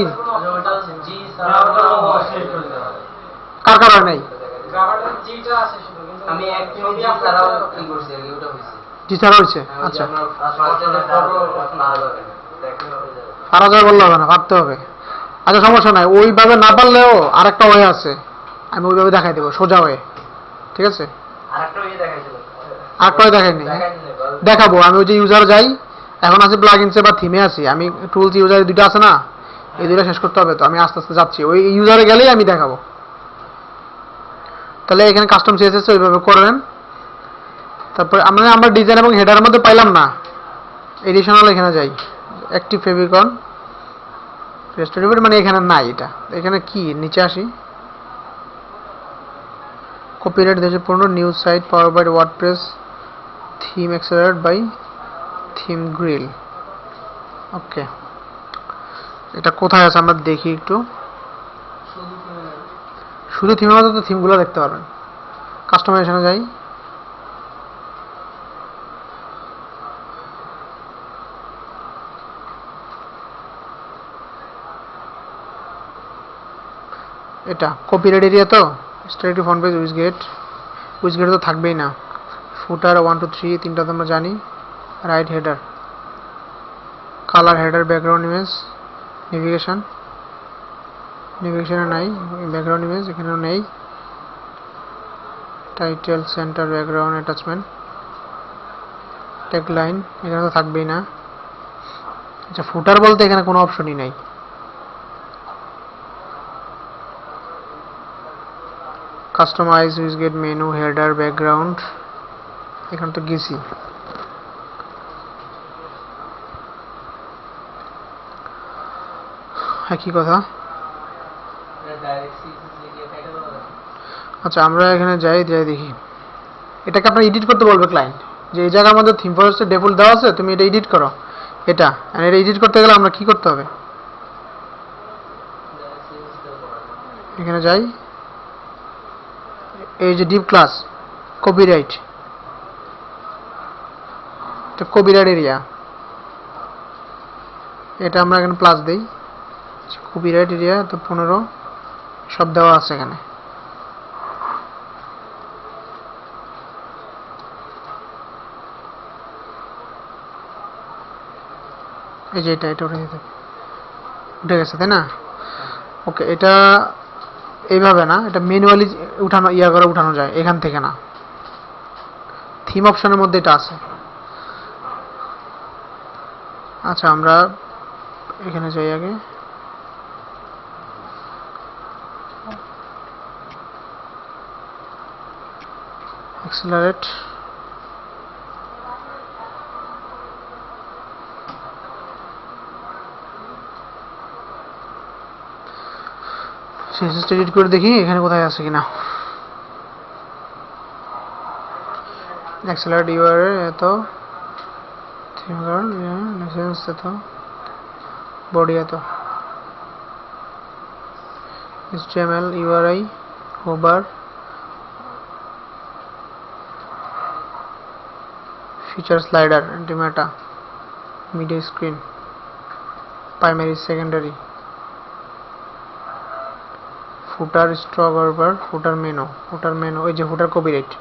ওটা জি সারা সিলেক্ট করে দিতে হবে। কার কার হয় নাই? গ্রামারটা জিটা আছে শুধু, কিন্তু আমি এক ছবি ছাড়াও কি করছি আর কি ওটা হইছে। জি ছাড়া হয়েছে। আচ্ছা আমরা ফার্স্টে ফটো এখন আর হবে না, দেখতে হবে। পারা যায় বললে হবে না, পারতে হবে। আচ্ছা সমস্যা নাই, ওইভাবে না পারলেও আরেকটা ওয়ে আছে, আমি ওইভাবে দেখাই দেবো সোজা হয়ে, ঠিক আছে? আরেকটা ইয়ে দেখাইছিল, আরেকটা ওয়ে দেখাইনি, দেখাবো। আমি ওই যে ইউজার যাই, এখন আছে প্লাগইনসে বা থিমে আছি, আমি টুলস ইউজার দুটো আছে না, এই দুটো শেষ করতে হবে। তো আমি আস্তে আস্তে যাচ্ছি, ওই ইউজারে গেলেই আমি দেখাবো। তাহলে এখানে কাস্টম সিএসএস ওইভাবে করবেন। তারপরে আমরা ডিজাইন এবং হেডারের মধ্যে পাইলাম না, এডিশনাল এখানে যাই, অ্যাক্টিভ ফেভিকন রেস্টোরেটিভ, মানে এখানে নাই। এটা এখানে কি, নিচে আসি, copyright 2015 news site power by WordPress theme accelerate by theme grill. Okay, এটা কোথায় আছে আমরা দেখি একটু। শুধু তুমি না। শুধু থিমের মধ্যে তো থিমগুলো দেখতে পারবেন। কাস্টমাইজেশনে যাই, এটা কপিরাইট এরিয়া তো স্ট্রেট ফ্রন্ট পেজ উইজগেট তো থাকবেই না। ফুটার 1 2 3 তিনটা তো আমরা জানি। Right header, colour header, background image, নেভিগেশনে নাই, ব্যাকগ্রাউন্ড ইমেজ এখানেও নেই। Title, centre, background, attachment, tagline এখানে তো থাকবেই না। আচ্ছা ফুটার বলতে এখানে কোনো অপশনই নাই। Customise widget menu, header, background এখানে তো গেছি। একই কথা। ডাইরেক্ট সিএসএস লিখে কাটা বলা। আচ্ছা আমরা এখানে যাই দেখি। এটাকে আপনার এডিট করতে বলবে ক্লায়েন্ট, যে এই জায়গার মধ্যে থিম ফরেস্টের ডিফল্ট দেওয়া আছে, তুমি এটা এডিট করো। এটা এডিট করতে গেলে আমরা কি করতে হবে? এখানে যাই, এই যে ডিপ ক্লাস কপিরাইট, এটা কপিরাইট এরিয়া, এটা আমরা এখানে প্লাস দেই। কপিরাইট এরিয়া তো 15 সব দেওয়া আছে এখানে। এই যে এটা উঠে গেছে তাই না? ওকে, এটা এইভাবে না, এটা ম্যানুয়ালি উঠানো যায় এখান থেকে না, থিম অপশনের মধ্যে এটা আছে। আচ্ছা আমরা এখানে যাই আগে, অ্যাক্সেলারেট, সিএসএস এডিট করে দেখি এখানে কোথায় আছে কিনা। অ্যাক্সেলারেট ইউআরএল এত থিমগার্ড লাইসেন্স এত বডি এত HTML URI hover feature slider anti meta media screen primary secondary footer stroke over footer menu ওই যে ফুটার কপিরাইট,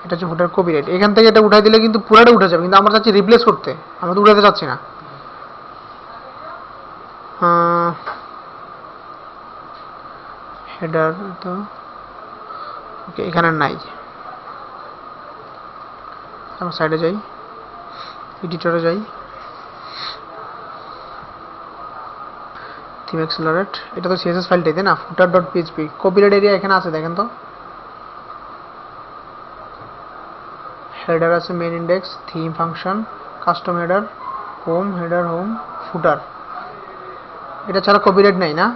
এটা হচ্ছে ফুটার কপিরাইট। এখান থেকে এটা উঠাই দিলে কিন্তু পুরাটা উঠে যাবে, কিন্তু আমরা চাচ্ছি রিপ্লেস করতে, আমরা তো উঠাতে চাচ্ছি না। হেডার তো ওকে এখানে নাই, আমরা সাইডে যাই, এডিটরে যাই, থিম অ্যাক্সেলারেট, এটা তো সিএসএস ফাইলটাই তাই না, footer.php কপিরাইট এরিয়া এখানে আছে দেখেন তো। হেডার আছে, main index, theme function, custom header, home header, home footer, এটা ছাড়া কপিরাইট নাই না।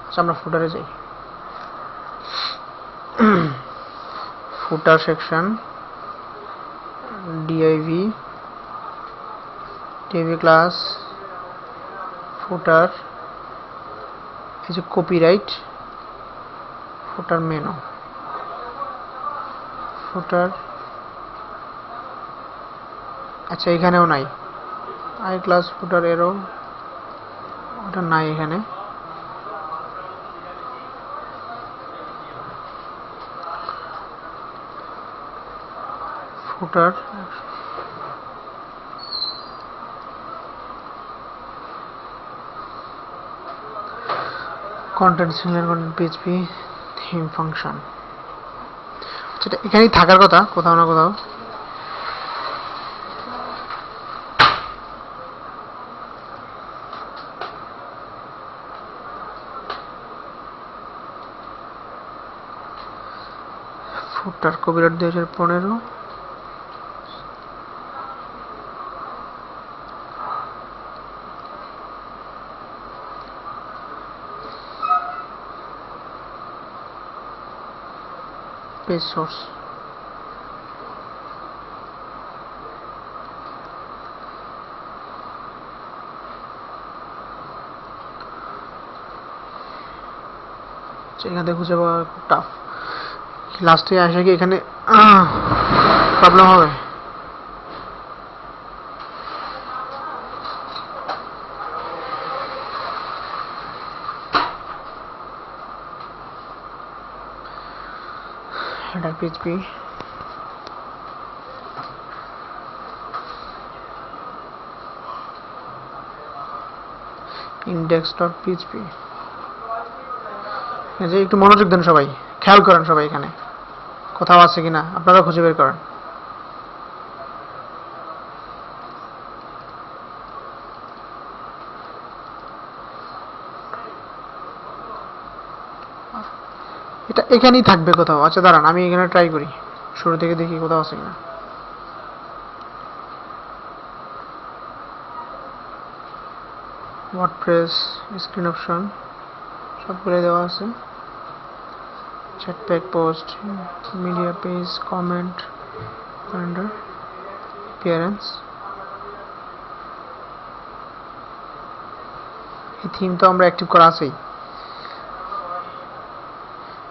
আচ্ছা আমরা ফুটারে যাই, footer section div class footer, এই যে কপিরাইট, ফুটার মেনু, ফুটার, আচ্ছা এখানেও নাই, আই ক্লাস ফুটার এরো ওটা নাই এখানে। Footer content single content PHP theme function, সেটা এখানেই থাকার কথা কোথাও না কোথাও। ফুটার কপিরাইট 2015, পেজ সোর্স, এখান থেকে খুঁজে পাওয়া খুব টাফ। লাস্টে আসে কি এখানে প্রবলেম হবে। এটা পিএইচপি index.php। এই যে একটু মনোযোগ দেন সবাই, খেয়াল করেন সবাই এখানে কোথাও আছে কিনা, আপনারা খুঁজে বের করেন। এটা এখানেই থাকবে কোথাও। আচ্ছা দাঁড়ান, আমি এখানে ট্রাই করি, শুরু থেকে দেখি কোথাও আছে কিনা। ওয়ার্ডপ্রেস, স্ক্রিন অপশন সবগুলো দেওয়া আছে। Chat post, media page, comment, calendar, appearance. এই থিম তো আমরা অ্যাক্টিভ করা আছেই,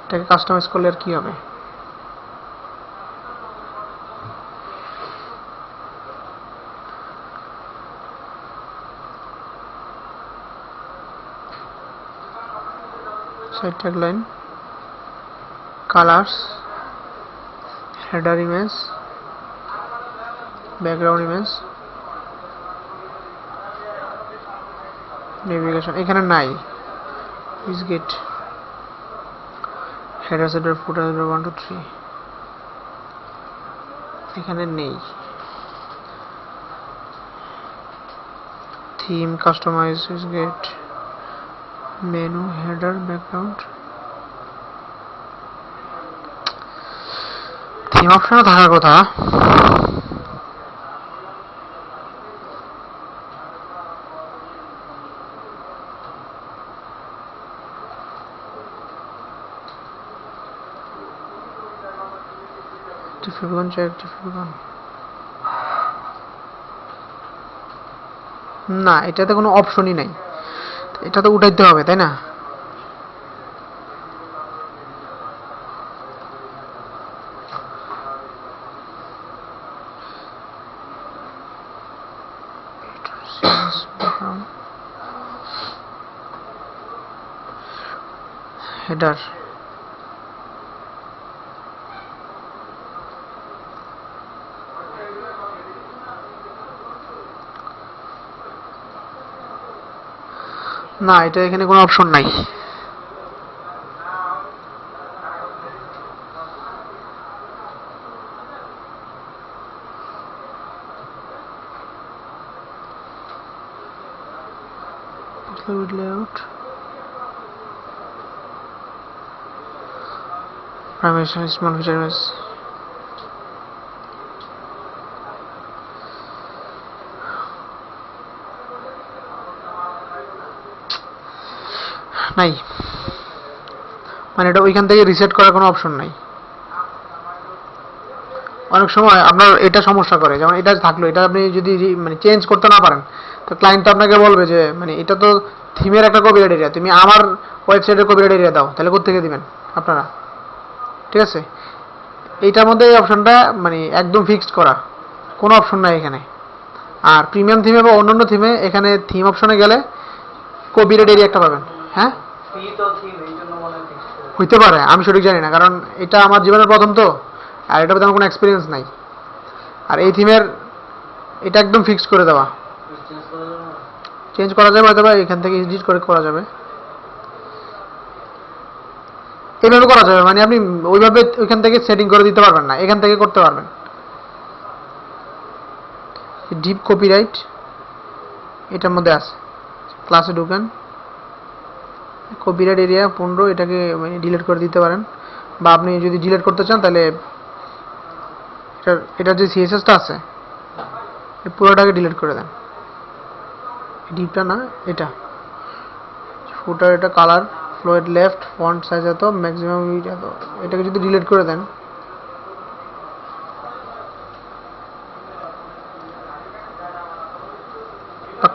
এটাকে কাস্টমাইজ করলে আর কি হবে। Side tagline, colours, header image, background image, navigation এখানে নাই। উইজগেট, হেডার সেডার ফুটার 1 2 3 এখানে নেই। Theme, customize, widget, menu, header, background. Theme অপশনে থাকার কথা। না, এটাতে কোনো অপশনই নাই, এটা তো উঠাইতে হবে তাই না? হেডার, না এটা এখানে কোনো অপশন নাই। fluid layout, primary small feature image, নাই, মানে এটা ওইখান থেকে রিসেট করার কোনো অপশন নাই। অনেক সময় আপনার এটা সমস্যা করে, যেমন এটা থাকলো, এটা আপনি যদি মানে চেঞ্জ করতে না পারেন, তো ক্লায়েন্ট তো আপনাকে বলবে যে মানে এটা তো থিমের একটা কপিরাইট এরিয়া, তুমি আমার ওয়েবসাইটের কপিরাইট এরিয়া দাও, তাহলে কোত্থেকে দিবেন আপনারা? ঠিক আছে, এইটার মধ্যে এই অপশনটা মানে একদম ফিক্সড করা, কোনো অপশন নাই এখানে। আর প্রিমিয়াম থিমে বা অন্যান্য থিমে এখানে থিম অপশনে গেলে কপিরাইট এরিয়া একটা পাবেন। হ্যাঁ হইতে পারে, আমি সঠিক জানি না, কারণ এটা আমার জীবনের প্রথম তো, আর এটার আমার কোনো এক্সপিরিয়েন্স নাই। আর এই থিমের এটা একদম ফিক্সড করে দেওয়া, চেঞ্জ করা যাবে হয়তো, এখান থেকে এডিট করে করা যাবে, এইভাবে করা যাবে। মানে আপনি ওইভাবে ওইখান থেকে সেটিং করে দিতে পারবেন না, এখান থেকে করতে পারবেন। ডিপ কপিরাইট এটার মধ্যে আছে, ক্লাসে ঢুকেন, কপিরাইট এরিয়া 15, এটাকে মানে ডিলিট করে দিতে পারেন, বা আপনি যদি ডিলিট করতে চান তাহলে এটার যে সিএসএসটা আছে পুরোটাকে ডিলিট করে দেন। ডিপটা না, এটা ফুটার, এটা colour, Floyd left, font size এত, ম্যাক্সিমাম এত, এটাকে যদি ডিলিট করে দেন,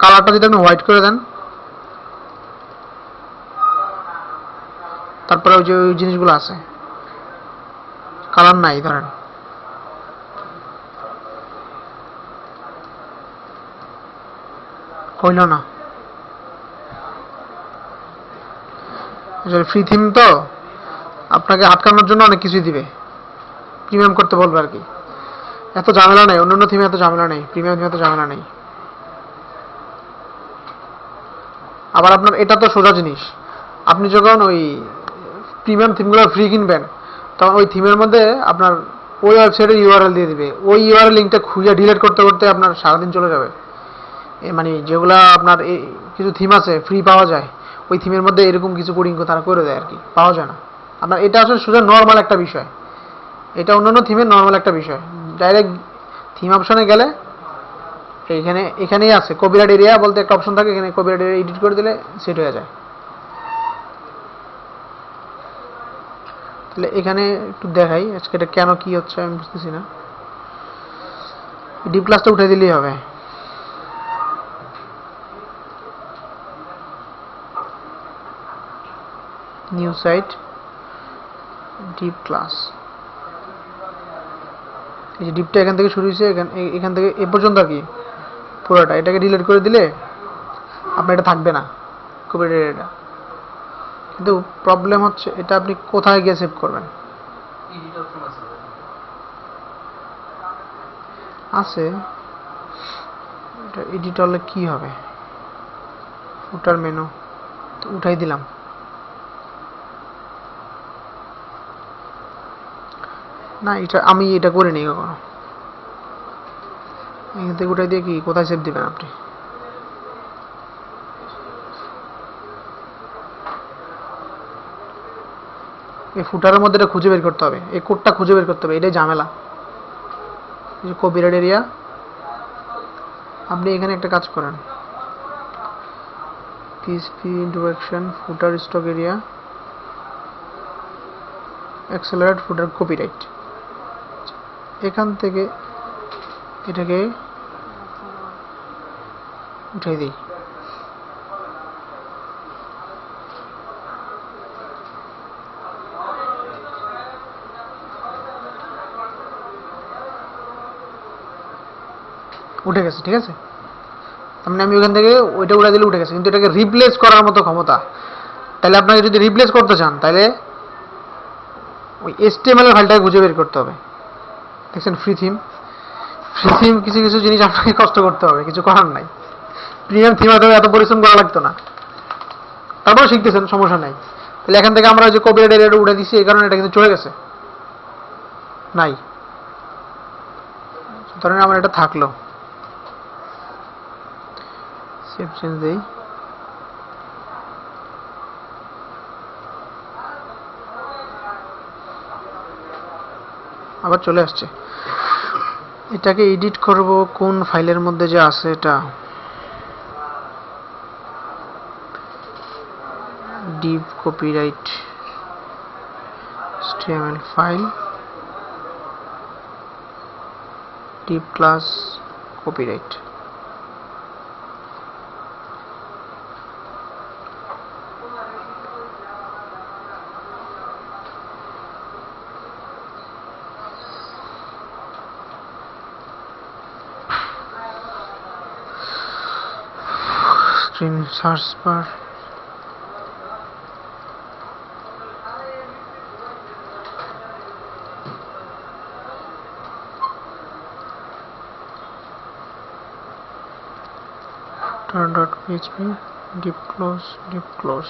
কালারটা যদি আপনি হোয়াইট করে দেন, তারপরে ওই যে ওই জিনিসগুলো আছে, কালার নাই ধরেন। হইল না, ফ্রি থিম তো আপনাকে আটকানোর জন্য অনেক কিছুই দিবে, প্রিমিয়াম করতে বলবে আর কি। এত ঝামেলা নেই, অন্যান্য থিমে এত ঝামেলা নেই, প্রিমিয়াম থিমে এত ঝামেলা নেই। আবার আপনার এটা তো সোজা জিনিস, আপনি যখন ওই প্রিমিয়াম থিমগুলো ফ্রি কিনবেন তখন ওই থিমের মধ্যে আপনার ওই ওয়েবসাইটের ইউআরএল দিয়ে দিবে, ওই ইউআরএল লিঙ্কটা খুঁজে ডিলিট করতে করতে আপনার সারাদিন চলে যাবে। মানে যেগুলা আপনার কিছু থিম আছে ফ্রি পাওয়া যায়, ওই থিমের মধ্যে এরকম কিছু কোডিং তারা করে দেয় আর কি, পাওয়া যায় না আপনার। এটা আসলে সোজা নর্মাল একটা বিষয়, এটা অন্যান্য থিমের নর্মাল একটা বিষয়। ডাইরেক্ট থিম অপশনে গেলে এখানেই আছে কপিরাইট এরিয়া বলতে একটা অপশন থাকে, এখানে কপিরাইট এরিয়া এডিট করে দিলে সেট হয়ে যায়। তাহলে এখানে একটু দেখাই আজকে এটা কেন কি হচ্ছে আমি বুঝতেছি না। ডিপ ক্লাসটা উঠে দিলেই হবে। নিউ সাইট ডিপ ক্লাস, এই যে ডিপটা এখান থেকে শুরু হয়েছে, এখান থেকে এ পর্যন্ত আর কি পুরোটা, এটাকে ডিলিট করে দিলে আপনার এটা থাকবে না কপিরাইট এটা। কিন্তু প্রবলেম হচ্ছে এটা আপনি কোথায় গিয়ে সেভ করবেন? এডিট অপশন আছে আছে, এটা এডিট হলে কি হবে? ফুটার মেনু তো উঠাই দিলাম। না এটা আমি এটা করিনি কখনো। এখান থেকে উঠাই দিয়ে কি কোথায় সেভ দিবেন আপনি? এই ফুটারের মধ্যে এটা খুঁজে বের করতে হবে, এই কোডটা খুঁজে বের করতে হবে, এটাই ঝামেলা। এই যে কপিরাইট এরিয়া, আপনি এখানে একটা কাজ করেন, পিএসপি ইন্ট্রোডাকশন ফুটার স্টক এরিয়া অ্যাক্সেলারেট ফুটার কপিরাইট, এখান থেকে এটাকে উঠাই দিই। উঠে গেছে, ঠিক আছে। তার মানে আমি ওখান থেকে ওইটা উঠে দিলে উঠে গেছে, কিন্তু এটাকে রিপ্লেস করার মতো ক্ষমতা, তাহলে আপনাকে যদি রিপ্লেস করতে চান তাহলে ওই HTML এর ফাইলটাকে খুঁজে বের করতে হবে। দেখছেন ফ্রি থিম, ফ্রি থিম কিছু কিছু জিনিস আপনাকে কষ্ট করতে হবে, কিছু করার নাই। প্রিমিয়াম থিম হয়তো এত পরিশ্রম করা লাগতো না, তারপরে শিখতেছেন, সমস্যা নাই। তাহলে এখান থেকে আমরা যে কপিরাইট এরিয়াটা উঠে দিচ্ছি এই কারণে এটা কিন্তু চলে গেছে নাই, ধরেন আমার এটা থাকলো, সেভ চেঞ্জ দেই, আবার চলে আসছে। এটাকে এডিট করব কোন ফাইলের মধ্যে যে আছে, এটা deep copyright HTML file deep class copyright, screen search bar, .php deep close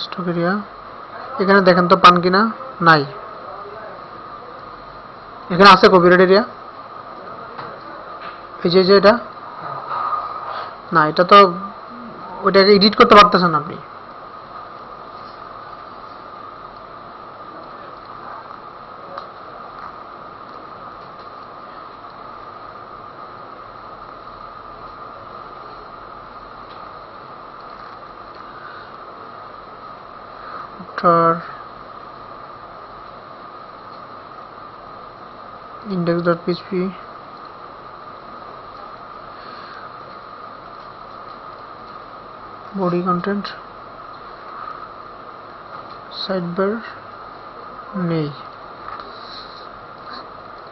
stock area, এখানে দেখেন তো পান কিনা, নাই। এখানে আছে কপিরাইট এরিয়া, এই যে এটা না, এটা তো ওইটাকে এডিট করতে পারতেছেন আপনি। index.php বডি কন্টেন্ট সাইডবার নেই,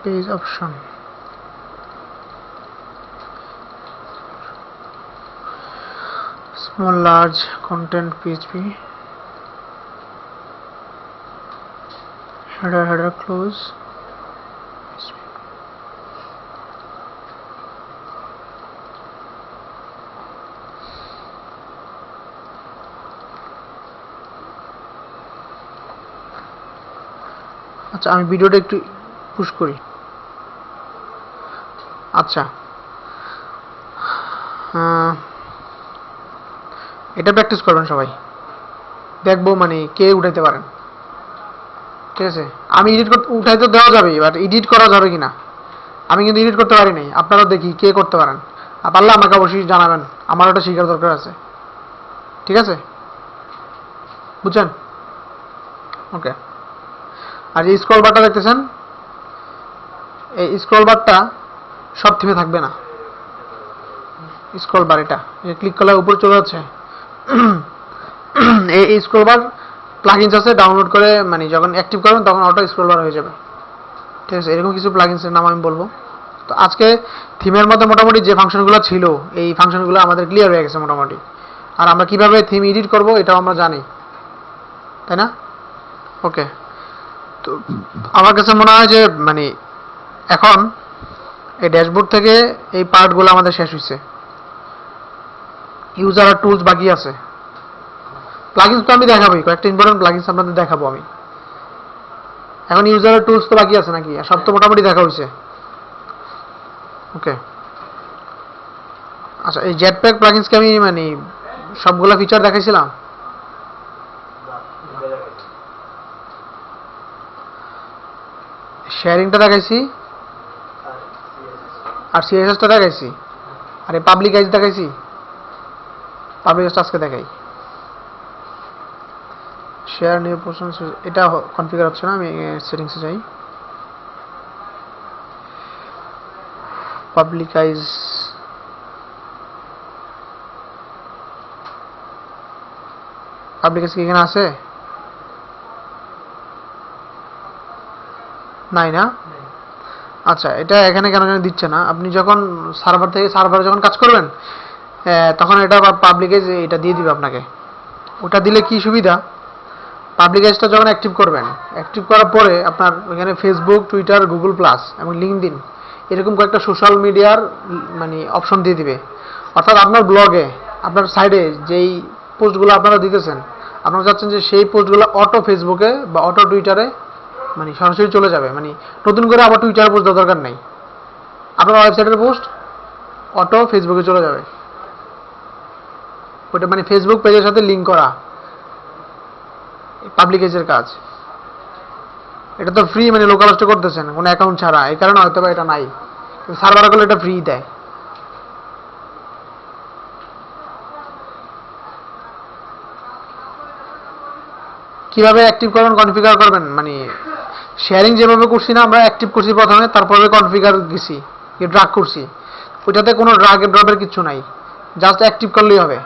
page option, small large content PHP, header close, আচ্ছা আমি ভিডিওটা একটু পুশ করি। আচ্ছা এটা প্র্যাকটিস করবেন সবাই, দেখবো মানে কে উঠাইতে পারেন। ঠিক আছে, আমি এডিট করতে উঠাইতে দেওয়া যাবে, বাট এডিট করা যাবে কিনা আমি কিন্তু এডিট করতে পারি নাই। আপনারা দেখি কে করতে পারেন, আর পারলে আমাকে অবশ্যই জানাবেন, আমার ওটা শেখার দরকার আছে। ঠিক আছে, বুঝছেন? ওকে। আর এই স্ক্রল বারটা দেখতেছেন, এই স্ক্রল বারটা সব থিমে থাকবে না। স্ক্রল বার এটা ক্লিক করলে উপরে চলে যাচ্ছে। এই স্ক্রল বার প্লাগইনস আছে, ডাউনলোড করে মানে যখন অ্যাক্টিভ করবেন তখন অটো স্ক্রল বার হয়ে যাবে। ঠিক আছে, এরকম কিছু প্লাগইনসের নাম আমি বলবো। তো আজকে থিমের মধ্যে মোটামুটি যে ফাংশনগুলো ছিল এই ফাংশনগুলো আমাদের ক্লিয়ার হয়ে গেছে মোটামুটি। আর আমরা কিভাবে থিম এডিট করব এটাও আমরা জানি, তাই না? ওকে, তো আমার কাছে মনে হয় যে মানে এখন এই ড্যাশবোর্ড থেকে এই পার্টগুলো আমাদের শেষ হয়েছে। ইউজার আর টুলস বাকি আছে। প্লাগইনস তো আমি দেখাবোই, কয়েকটা ইম্পর্টেন্ট প্লাগইনস আপনাদের দেখাবো আমি। এখন ইউজার আর টুলস তো বাকি আছে নাকি? সব তো মোটামুটি দেখা হয়েছে। ওকে, আচ্ছা এই জেটপ্যাক প্লাগইনসকে আমি মানে সবগুলা ফিচার দেখাইছিলাম। শেয়ারিংটা দেখাইছি, আর সিএসএসটা দেখাইছি, আর এই পাবলিক আইজ দেখাইছি। পাবলিক আইজটা আজকে দেখাই। শেয়ার নিউ পোর্শন এটা কনফিগার হচ্ছে না, আমি সেটিংসে যাই। পাবলিক আইজ কি এখানে আছে? নাই না? আচ্ছা, এটা এখানে কেন যেন দিচ্ছে না। আপনি যখন সার্ভার থেকে সার্ভারে যখন কাজ করবেন তখন এটা পাবলিক আইজ এটা দিয়ে দিবে আপনাকে। ওটা দিলে কি সুবিধা, পাবলিক আইজটা যখন অ্যাক্টিভ করবেন, অ্যাক্টিভ করার পরে আপনার এখানে ফেসবুক, টুইটার, গুগল প্লাস এবং লিঙ্কডইন এরকম কয়েকটা সোশ্যাল মিডিয়ার মানে অপশন দিয়ে দিবে। অর্থাৎ আপনার ব্লগে, আপনার সাইডে যেই পোস্টগুলো আপনারা দিতেছেন, আপনারা চাচ্ছেন যে সেই পোস্টগুলো অটো ফেসবুকে বা অটো টুইটারে মানে সরাসরি চলে যাবে। মানে নতুন করে আবার টুইটারে পোস্ট দেওয়ার দরকার নেই, আপনার ওয়েবসাইটের পোস্ট অটো ফেসবুকে চলে যাবে। ওটা মানে ফেসবুক পেজের সাথে লিঙ্ক করা পাবলিক এজের কাজ। এটা তো ফ্রি, মানে লোকাল হোস্টে করতেছেন কোনো অ্যাকাউন্ট ছাড়া, এই কারণে হয়তো বা এটা নাই। সার্ভার গুলো এটা ফ্রি দেয়। কিভাবে অ্যাক্টিভ করবেন, কনফিগার করবেন, মানে শেয়ারিং যেভাবে করছি না আমরা, অ্যাক্টিভ করছি প্রথমে, তারপরে কনফিগার গেছি, ড্রাগ করছি। ওইটাতে কোনো ড্রাগ ড্রপের কিছু নাই, জাস্ট অ্যাক্টিভ করলেই হবে।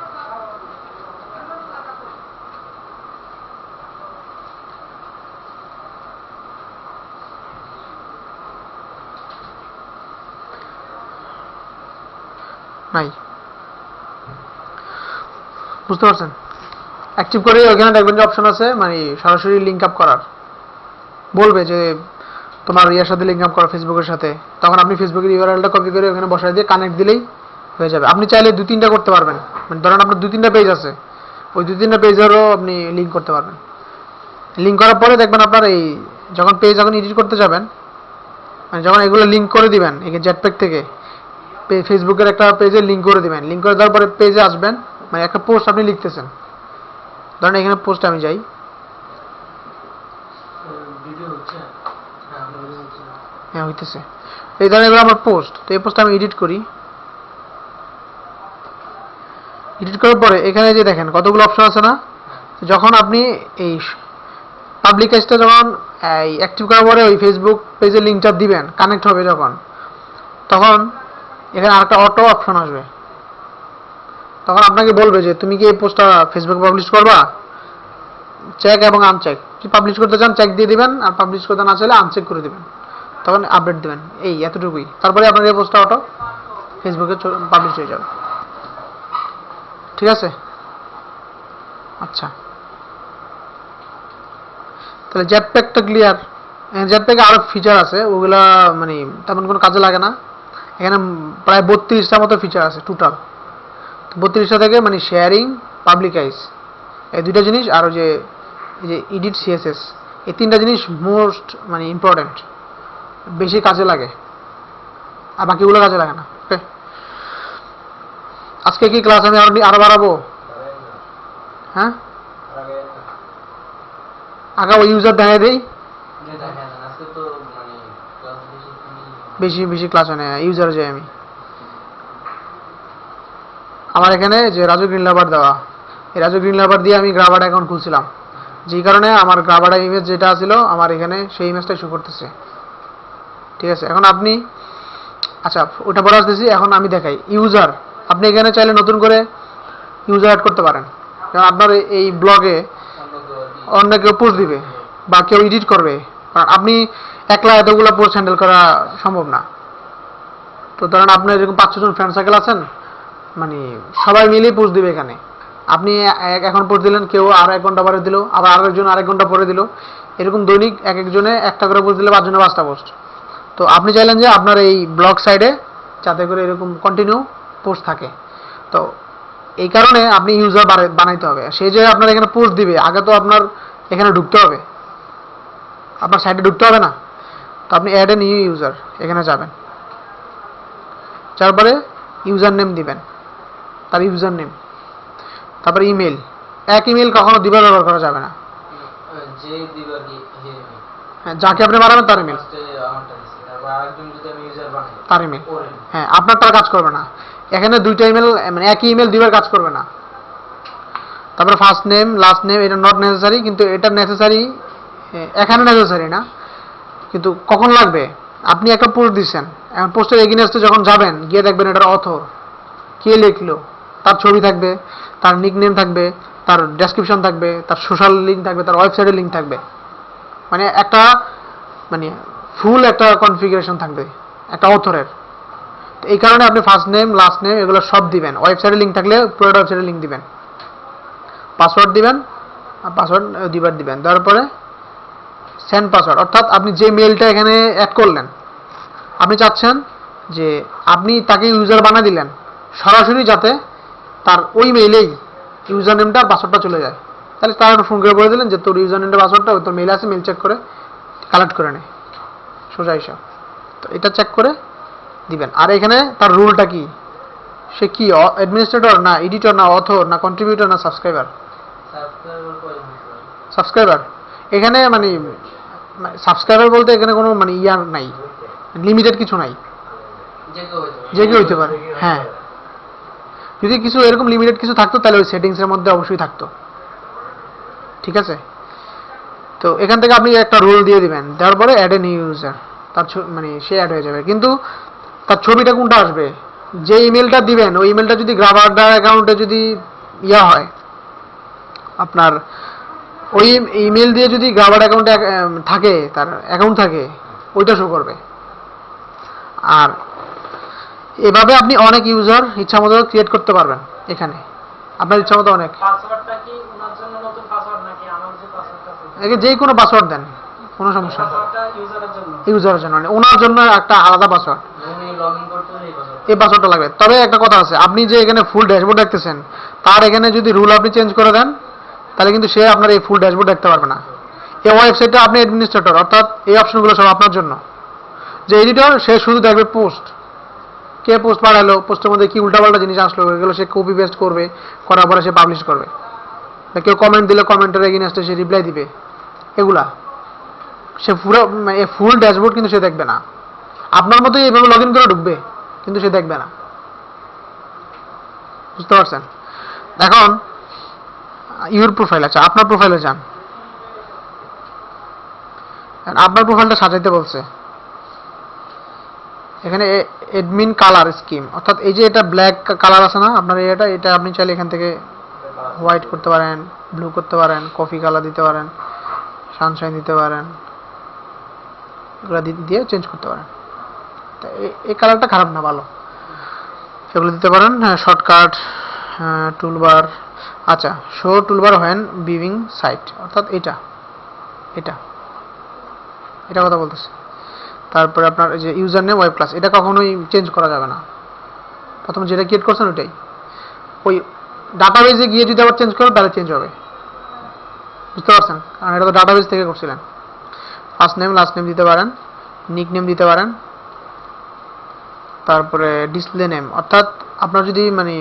নাই, বুঝতে পারছেন? অ্যাক্টিভ করে ওখানে দেখবেন যে অপশন আছে মানে সরাসরি লিঙ্ক আপ করার, বলবে যে তোমার ইয়ার সাথে লিঙ্ক আপ করা ফেসবুকের সাথে। তখন আপনি ফেসবুকের ইউআরএলটা কপি করে ওখানে বসায় দিয়ে কানেক্ট দিলেই হয়ে যাবে। আপনি চাইলে 2-3টা করতে পারবেন, মানে ধরেন আপনার 2-3টা পেজ আছে, ওই 2-3টা পেজেরও আপনি লিঙ্ক করতে পারবেন। লিঙ্ক করার পরে দেখবেন আপনার এই যখন পেজ যখন এডিট করতে যাবেন, মানে যখন এগুলো লিঙ্ক করে দিবেন এই জেটপ্যাক থেকে ফেসবুকের একটা পেজে লিঙ্ক করে দিবেন, লিঙ্ক করে দেওয়ার পরে পেজে আসবেন, মানে একটা পোস্ট আপনি লিখতেছেন, ধরেন এখানে পোস্ট আমি যাই, হ্যাঁ হইতেছে, এই ধরেন এগুলো আমার পোস্ট। তো এই পোস্টটা আমি এডিট করি, এডিট করার পরে এখানে যে দেখেন কতগুলো অপশন আছে না। যখন আপনি এই পাবলিক পেজটা যখন অ্যাক্টিভ করার পরে ওই ফেসবুক পেজের লিঙ্কটা দিবেন, কানেক্ট হবে যখন, তখন এখানে আরেকটা অটো অপশন আসবে। তখন আপনাকে বলবে যে তুমি কি এই পোস্টটা ফেসবুকে পাবলিশ করবা, চেক এবং আনচেক। যদি পাবলিশ করতে চান চেক দিয়ে দিবেন, আর পাবলিশ করতে না চাইলে আনচেক করে দিবেন, তখন আপডেট দিবেন। এই এতটুকুই। তারপরে আপনার এই পোস্টটা অটো ফেসবুকে পাবলিশ হয়ে যাবে। ঠিক আছে? আচ্ছা, তাহলে জেটপ্যাকটা ক্লিয়ার। জেটপ্যাকে আরো ফিচার আছে, ওগুলা মানে তেমন কোনো কাজে লাগে না। এখানে প্রায় 32টা মতো ফিচার আছে টোটাল। 32টা থেকে মানে শেয়ারিং, পাবলিকাইজ, এই দুইটা জিনিস, আর ওই যে এডিট সিএসএস, এই তিনটা জিনিস মোস্ট মানে ইম্পর্টেন্ট, বেশি কাজে লাগে, আর বাকিগুলো কাজে লাগে না। ওকে, আজকে কি ক্লাস আমি আরো বাড়াবো? হ্যাঁ, আগে ওই ইউজার দেখাই দেই, আজকে তো মানে ক্লাস বেশি বেশি ক্লাস হয় না, ইউজার যাই আমি। আমার এখানে যে রাজু গ্রিন লাভার দেওয়া, এই রাজু গ্রিন লাভার দিয়ে আমি গ্রাবার্ড অ্যাকাউন্ট খুলছিলাম, যেই কারণে আমার গ্রাবার্ড ইমেজ যেটা ছিল আমার এখানে সেই ইমেজটাই শো করতেছে। ঠিক আছে, এখন আপনি, আচ্ছা ওটা পরে আসতেছি, এখন আমি দেখাই ইউজার। আপনি এখানে চাইলে নতুন করে ইউজার অ্যাড করতে পারেন, কারণ আপনার এই ব্লগে অন্য কেউ পোস্ট দিবে বা কেউ এডিট করবে, কারণ আপনি একলা এতগুলো পোস্ট হ্যান্ডেল করা সম্ভব না। তো ধরেন আপনার এরকম 5-6 জন ফ্রেন্ড সার্কেল আছেন, মানে সবাই মিলেই পোস্ট দিবে এখানে। আপনি এখন পোস্ট দিলেন, কেউ আরো 1 ঘন্টা পরে দিল, আবার আরেকজন আরেক ঘন্টা পরে দিল, এরকম দৈনিক এক একজনে একটা করে পোস্ট দিলে 5 জনে 5টা পোস্ট। তো আপনি চাইলেন যে আপনার এই ব্লগ সাইডে যাতে করে এরকম কন্টিনিউ পোস্ট থাকে, তো এই কারণে আপনি ইউজার বানাইতে হবে। সেই যে আপনার এখানে পোস্ট দিবে, আগে তো আপনার এখানে ঢুকতে হবে, আপনার সাইডে ঢুকতে হবে না। তো আপনি অ্যাড এ নিউ ইউজার, এখানে যাবেন, তারপরে ইউজার নেম দিবেন, তার ইউজার নেম, তারপরে ইমেল। এক ইমেল কখনো দুইবার ব্যবহার করা যাবে না। যে দিবার কি হ্যাঁ, যাকে আপনি বানাবেন তার ইমেল, আমারটা দিছি, তারপর আরেকজন যদি আমি ইউজার বানাই তার ইমেল। ওরে হ্যাঁ, আপনার তার কাজ করবে না। এখানে দুইটা ইমেল, মানে একই ইমেল দুইবার কাজ করবে না। তারপরে ফার্স্ট নেম, লাস্ট নেম, এটা নট নেসেসারি, কিন্তু এটা নেসেসারি, এখানে নেসেসারি না, কিন্তু কখন লাগবে? আপনি একটা পোস্ট দিচ্ছেন, এখন পোস্টের এগেইনস্টে যখন যাবেন, গিয়ে দেখবেন এটার অথর কে লিখলো, তার ছবি থাকবে, তার নিকনেম থাকবে, তার ডেসক্রিপশন থাকবে, তার সোশ্যাল লিঙ্ক থাকবে, তার ওয়েবসাইটের লিঙ্ক থাকবে, মানে একটা মানে ফুল একটা কনফিগারেশন থাকবে একটা অথরের। তো এই কারণে আপনি ফার্স্ট নেম, লাস্ট নেম এগুলো সব দিবেন, ওয়েবসাইটের লিঙ্ক থাকলে পুরো ওয়েবসাইটের লিঙ্ক দিবেন, পাসওয়ার্ড দিবেন, আর পাসওয়ার্ড দুইবার দিবেন। তারপরে সেন্ড পাসওয়ার্ড, অর্থাৎ আপনি যে মেলটা এখানে অ্যাড করলেন, আপনি চাচ্ছেন যে আপনি তাকে ইউজার বানিয়ে দিলেন, সরাসরি যাতে তার ওই মেইলেই ইউজার নেমটা আর পাসওয়ার্ডটা চলে যায়। তাহলে তার ফোন করে বলে দিলেন যে তোর ইউজার নেমটা পাসওয়ার্ডটা তোর মেইল আছে, মেইল চেক করে কালেক্ট করে নে, সোজা হিসাব। তো এটা চেক করে দিবেন। আর এখানে তার রুলটা কি, সে কি অ্যাডমিনিস্ট্রেটর না এডিটর না অথর না কন্ট্রিবিউটর না সাবস্ক্রাইবার? সাবস্ক্রাইবার। এখানে মানে সাবস্ক্রাইবার বলতে এখানে কোনো মানে ইয়ার নাই, লিমিটেড কিছু নাই, যে কেউ হইতে পারে। হ্যাঁ, যদি কিছু এরকম লিমিটেড কিছু থাকতো তাহলে ওই সেটিংসের মধ্যে অবশ্যই থাকতো। ঠিক আছে, তো এখান থেকে আপনি একটা রুল দিয়ে দিবেন, দেওয়ার পরে অ্যাড এ নিউ ইউজার, তার মানে সে অ্যাড হয়ে যাবে। কিন্তু তার ছবিটা কোনটা আসবে, যে ইমেলটা দিবেন ওই ইমেলটা যদি গ্রাবার্ডার অ্যাকাউন্টে যদি ইয়া হয়, আপনার ওই ইমেল দিয়ে যদি গ্রাবার্ড অ্যাকাউন্টে থাকে, তার অ্যাকাউন্ট থাকে, ওইটা শো করবে। আর এভাবে আপনি অনেক ইউজার ইচ্ছা মতো ক্রিয়েট করতে পারবেন এখানে, আপনার ইচ্ছা মতো অনেক। পাসওয়ার্ডটা কি ওনার জন্য নতুন পাসওয়ার্ড নাকি আমার যে পাসওয়ার্ডটা আছে একে যে কোনো পাসওয়ার্ড দেন, কোনো সমস্যা নেই। পাসওয়ার্ডটা ইউজারের জন্য? ইউজারের জন্য মানে ওনার জন্য একটা আলাদা পাসওয়ার্ড, উনি লগইন করতে হলে এই পাসওয়ার্ডটা লাগবে। তবে একটা কথা আছে, আপনি যে এখানে ফুল ড্যাশবোর্ড দেখতেছেন, তার এখানে যদি রুল আপনি চেঞ্জ করে দেন, তাহলে কিন্তু সে আপনার এই ফুল ড্যাশবোর্ড দেখতে পারবে না। এই ওয়েবসাইটটা আপনি অ্যাডমিনিস্ট্রেটর, অর্থাৎ এই অপশনগুলো সব আপনার জন্য। যে এডিটর, সে শুধু দেখবে পোস্ট, কে পোস্ট পাঠালো, পোস্টের মধ্যে কি উল্টাপাল্টা জিনিস আসলো, এগুলো সে কপি পেস্ট করবে, করার পরে সে পাবলিশ করবে। কেউ কমেন্ট দিলে কমেন্টের এগেইনস্টে সে রিপ্লাই দিবে, এগুলা সে পুরো ফুল ড্যাশবোর্ড কিন্তু সে দেখবে না। আপনার মতোই এইভাবে লগ ইন করে ঢুকবে, কিন্তু সে দেখবে না। বুঝতে পারছেন? এখন ইউর প্রোফাইল, আচ্ছা আপনার প্রোফাইলে যান, আপনার প্রোফাইলটা সাজাইতে বলছে। এখানে অ্যাডমিন কালার স্কিম, অর্থাৎ এই যে এটা ব্ল্যাক কালার আছে না আপনার, এটা আপনি চাইলে এখান থেকে হোয়াইট করতে পারেন, ব্লু করতে পারেন, কফি কালার দিতে পারেন, সানশাইন দিতে পারেন, এগুলো দিয়ে চেঞ্জ করতে পারেন। তো এই কালারটা খারাপ না, ভালো, সেগুলো দিতে পারেন। হ্যাঁ, শর্টকাট, টুলবার। আচ্ছা, show toolbar when viewing site, অর্থাৎ এটা এটা এটা কথা বলতেছে। তারপরে আপনার এই যে ইউজার নেম ওয়েব ক্লাস, এটা কখনোই চেঞ্জ করা যাবে না। প্রথমে যেটা ক্রিয়েট করছেন ওইটাই, ওই ডাটাবেজে গিয়ে যদি আবার চেঞ্জ করেন তাহলে চেঞ্জ হবে, বুঝতে পারছেন? কারণ এটা তো ডাটাবেজ থেকে করছিলেন। ফার্স্ট নেম লাস্ট নেম দিতে পারেন, নিক নেম দিতে পারেন। তারপরে ডিসপ্লে নেম, অর্থাৎ আপনার যদি মানে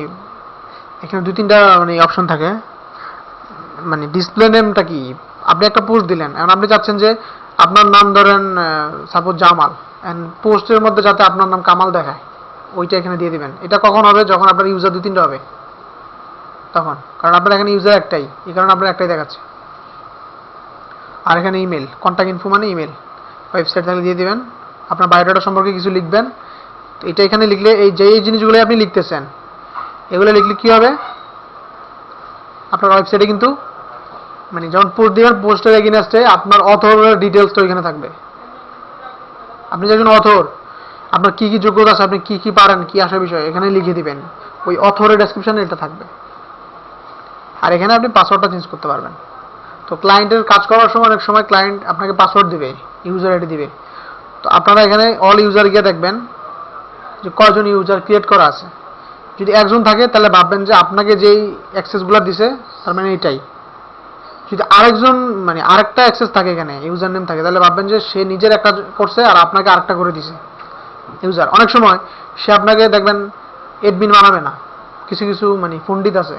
এখানে 2-3টা মানে অপশন থাকে, মানে ডিসপ্লে নেমটা কি, আপনি একটা পোস্ট দিলেন, এখন আপনি চাচ্ছেন যে আপনার নাম ধরেন সাপোজ জামাল, এন্ড পোস্টের মধ্যে যাতে আপনার নাম কামাল দেখায়, ওইটা এখানে দিয়ে দিবেন। এটা কখন হবে? যখন আপনার ইউজার 2-3টা হবে তখন, কারণ আপনার এখানে ইউজার একটাই, এই কারণে আপনার একটাই দেখাচ্ছে। আর এখানে ইমেল, কন্ট্যাক্ট ইনফো মানে ইমেল, ওয়েবসাইট থাকলে দিয়ে দিবেন। আপনার বায়োডাটা সম্পর্কে কিছু লিখবেন। তো এটা এখানে লিখলে এই যে এই জিনিসগুলো আপনি লিখতেছেন, এগুলো লিখলে কি হবে, আপনার ওয়েবসাইটে কিন্তু মানে যখন পোস্ট দিবেন, পোস্টের এগেইনস্টে আপনার অথরের ডিটেইলসটা ওইখানে থাকবে। আপনি যে একজন অথর, আপনার কি কি যোগ্যতা আছে, আপনি কি কি পারেন, কি আসার বিষয় এখানে লিখে দিবেন, ওই অথরের ডেসক্রিপশনে এটা থাকবে। আর এখানে আপনি পাসওয়ার্ডটা চেঞ্জ করতে পারবেন। তো ক্লায়েন্টের কাজ করার সময় অনেক সময় ক্লায়েন্ট আপনাকে পাসওয়ার্ড দিবে, ইউজার আইডি দিবে। তো আপনারা এখানে অল ইউজার গিয়ে দেখবেন যে কয়জন ইউজার ক্রিয়েট করা আছে। যদি একজন থাকে তাহলে ভাববেন যে আপনাকে যেই অ্যাক্সেসগুলো দিছে তার মানে এটাই। যদি আরেকজন মানে আরেকটা অ্যাক্সেস থাকে, এখানে ইউজার নেম থাকে, তাহলে ভাববেন যে সে নিজের একটা করছে আর আপনাকে আরেকটা করে দিছে ইউজার। অনেক সময় সে আপনাকে দেখবেন এডমিন বানাবে না, কিছু কিছু মানে পণ্ডিত আছে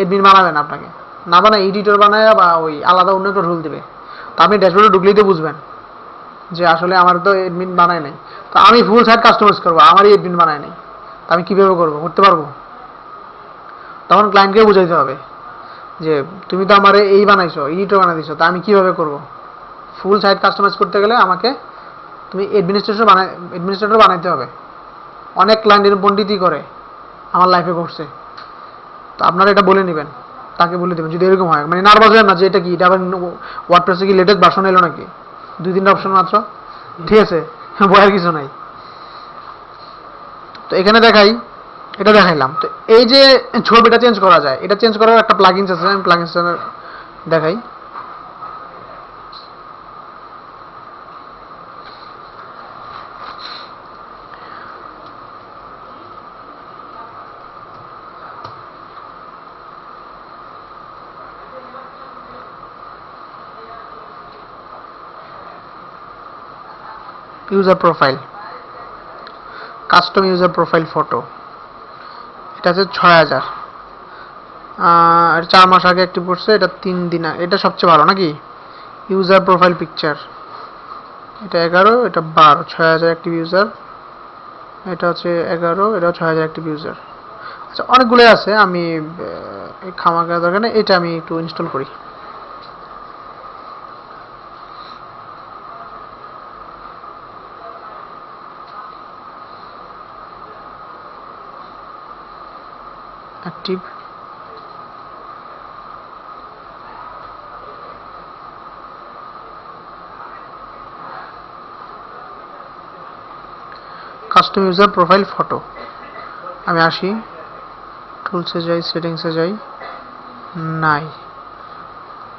এডমিন বানাবে না, আপনাকে না বানায় এডিটর বানায় বা ওই আলাদা অন্য একটা রুল দিবে। তো আপনি ড্যাশবোর্ডে ঢুকলেই তো বুঝবেন যে আসলে আমার তো এডমিন বানায় নাই, তো আমি ফুল সাইট কাস্টমাইজ করবো, আমারই এডমিন বানায় নাই, তো আমি কীভাবে করবো, করতে পারবো? তখন ক্লায়েন্টকে বুঝাইতে হবে যে তুমি তো আমার এই বানাইছো, এডিটর বানাই দিছো, তা আমি কীভাবে করবো? ফুল সাইট কাস্টমাইজ করতে গেলে আমাকে তুমি অ্যাডমিনিস্ট্রেটর বানাইতে হবে। অনেক ক্লায়েন্ট এর পণ্ডিতই করে, আমার লাইফে করছে। তো আপনারা এটা বলে নেবেন, তাকে বলে দেবেন যদি এরকম হয়, মানে নার্ভাস হবেন না যে এটা কি, এটা আবার ওয়ার্ডপ্রেসে কি লেটেস্ট ভার্সন এলো নাকি, 2-3টা অপশন মাত্র, ঠিক আছে, ভয়ের কিছু নাই। তো এখানে এটা দেখাইলাম। তো এই যে ছবিটা চেঞ্জ করা যায়, এটা চেঞ্জ করার একটা প্লাগইনস আছে, আমি প্লাগইনসটা দেখাই। User profile, custom user profile photo, এটা আছে 6000, এটা 4 মাস আগে অ্যাক্টিভ করছে, এটা 3 দিন, এটা সবচেয়ে ভালো নাকি? ইউজার প্রোফাইল পিকচার, এটা 11, এটা 12, 6000 অ্যাক্টিভ ইউজার, এটা হচ্ছে 11, এটাও 6000 অ্যাক্টিভ ইউজার। আচ্ছা, অনেকগুলো আছে, আমি এই খামাখা দরকার নেই, এটা আমি একটু ইনস্টল করি। Active, custom user profile photo, আমি আসি, টুলসে যাই, সেটিংসে যাই, নাই।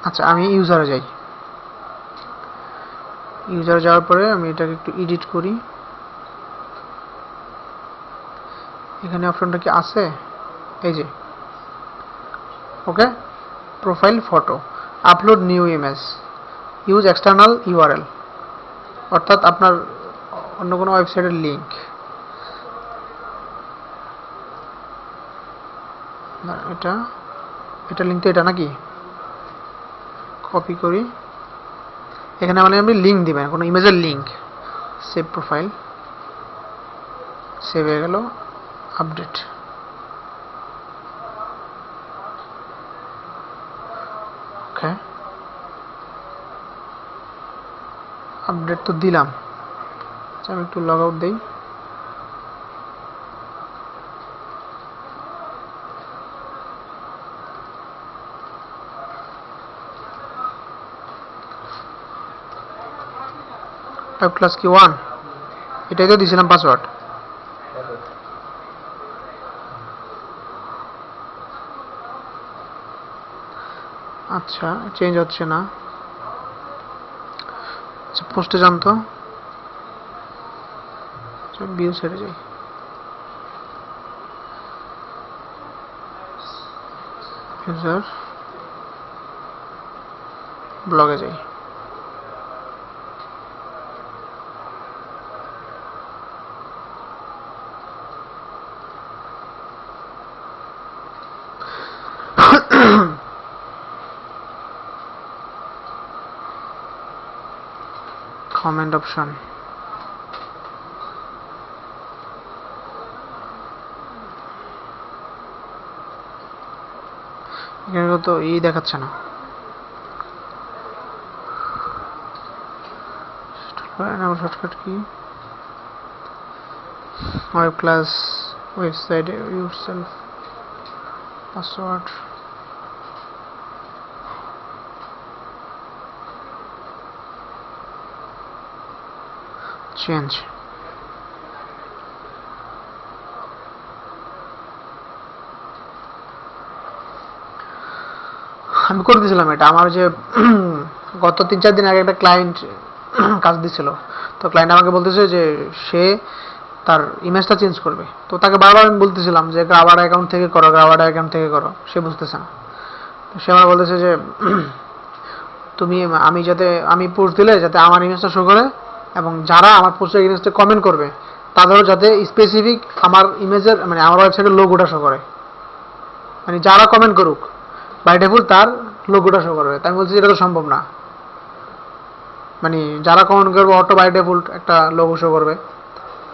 আচ্ছা, আমি ইউজারে যাই, ইউজারে যাওয়ার পরে আমি এটাকে একটু এডিট করি। এখানে অপশনটা কি আছে? এই যে okay, profile photo, upload new image, use external URL, অর্থাৎ আপনার অন্য কোনো ওয়েবসাইটের লিঙ্ক। এটা লিঙ্ক তো এটা নাকি, কপি করি, এখানে মানে আপনি লিঙ্ক দিবেন, কোনো ইমেজের লিঙ্ক। সেভ প্রোফাইল, সেভ হয়ে গেল, আপডেট। ওকে, আপডেট তো দিলাম। আচ্ছা, আমি একটু লগ আউট দিই। 5 ক্লাস কি 1? এটাই তো দিছিলাম পাসওয়ার্ড। আচ্ছা চেঞ্জ হচ্ছে না। আচ্ছা পোস্টে যান তো, ভিউ সেটে যাই, ইউজার ব্লগে যাই। কমেন্ট অপশন, এখানে তো দেখাচ্ছে না। Shortcut key? Web class, website yourself, password, change. আমি করে দিয়েছিলাম এটা। আমার যে গত 3-4 দিন আগে একটা ক্লায়েন্ট কাজ দিছিল, তো ক্লায়েন্ট আমাকে বলতেছে যে সে তার ইমেজটা চেঞ্জ করবে। তো তাকে বারবার আমি বলতেছিলাম যে গ্রাবার অ্যাকাউন্ট থেকে করো, গ্রাবার অ্যাকাউন্ট থেকে করো, সে বুঝতেছে না। তো সে আমার বলতেছে যে তুমি আমি পোস্ট দিলে যাতে আমার ইমেজটা শো করে, এবং যারা আমার পোস্টের এগেইনস্টে কমেন্ট করবে তাদেরও যাতে স্পেসিফিক আমার ইমেজের মানে আমার ওয়েবসাইটের লোগোটা শো করে, মানে যারা কমেন্ট করুক বাই ডিফল্ট তার লোগোটা শো করবে। তাই আমি বলছি এটা তো সম্ভব না, মানে যারা কমেন্ট করবে অটো বাই ডিফল্ট একটা লোগো শো করবে।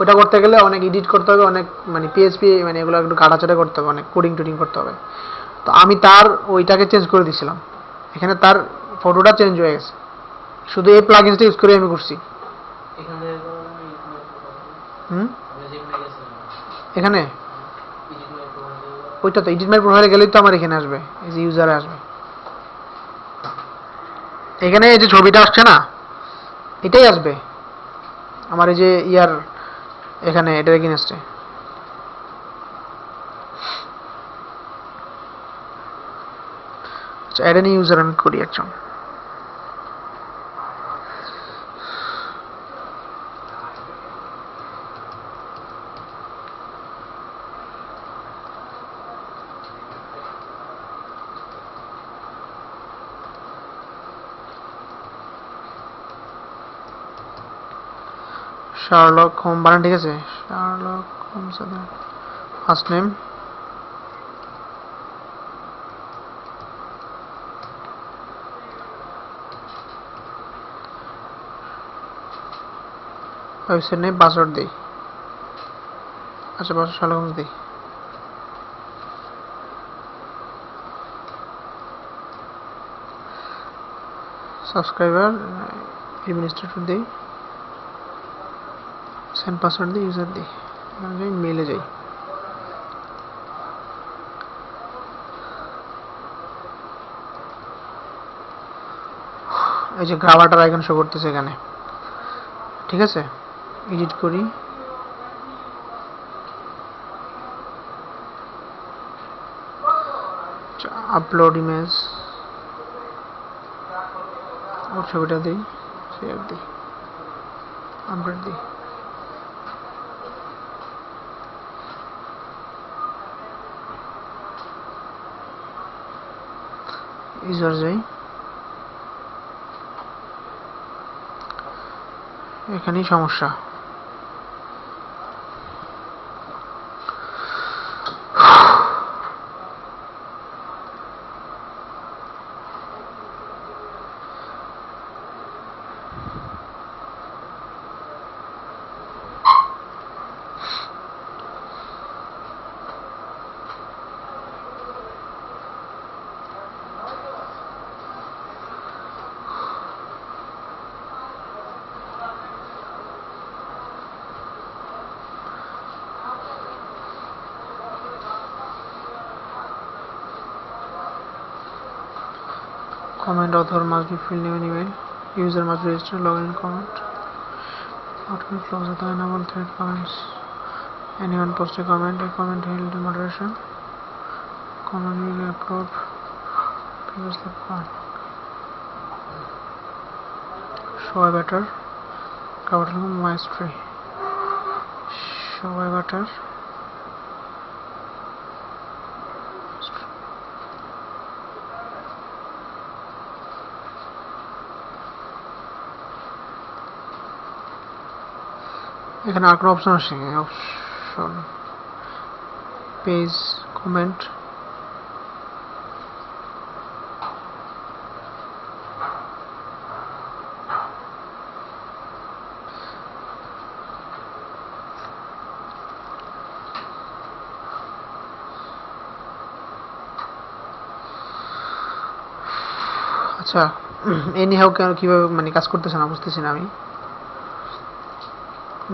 ওটা করতে গেলে অনেক এডিট করতে হবে, অনেক মানে পিএইচপি মানে এগুলো একটু কাটাচাটা করতে হবে, অনেক কোডিং টোডিং করতে হবে। তো আমি তার ওইটাকে চেঞ্জ করে দিয়েছিলাম, এখানে তার ফটোটা চেঞ্জ হয়ে গেছে, শুধু এই প্লাগইনসটা ইউজ করে আমি করছি। এখান থেকে করো না, আপনি যেখানে গেছিলেন এখানে এডিট মাই প্রোফাইল থেকে করো। ওইটা তো এডিট মাই প্রোফাইলে গেলেই তো আমার এখানে আসবে, এই যে ইউজারে আসবে। এখানে এই যে ছবিটা আসছে না, এটাই আসবে আমার এই যে এখানে এটার এগেইনস্টে। আচ্ছা অ্যাড এনি ইউজার আমি করি একজন। শার্লক হোম বানান ঠিক আছে, Sherlock Holmes first name, website name, password দিই। আচ্ছা পাসওয়ার্ড শার্লক হোমস দিই। সাবস্ক্রাইবার অ্যাডমিনিস্ট্রেটর দিই, সেন্ড পাসওয়ার্ড দিই, ইউজার দিই, যাই মেলে যাই। এই যে গ্রাবারটার আইকন শো করতেছে এখানে, ঠিক আছে। এডিট করি, আপলোড ইমেজ, ওর ছবিটা দিই, সেভ দিই, আপডেট দিই। ইউজার যাই, এখানেই সমস্যা। Comment author must be full name and email. User must register, login, comment. Automatically close the enable thread comments. Anyone post a comment held the moderation. Comment will upload previously uploaded. Show a better. Cover mastery. Show a better. এখানে আর কোনো option আসে option page comment আচ্ছা any how কিভাবে মানে কাজ করতেছে না বুঝতেছি না আমি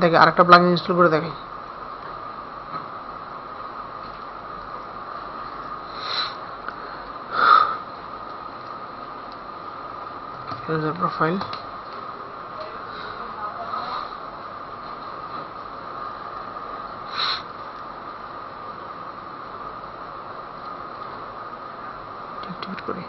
দেখে আরেকটা প্লাগইন ইনস্টল করে দেখি user profile activate করি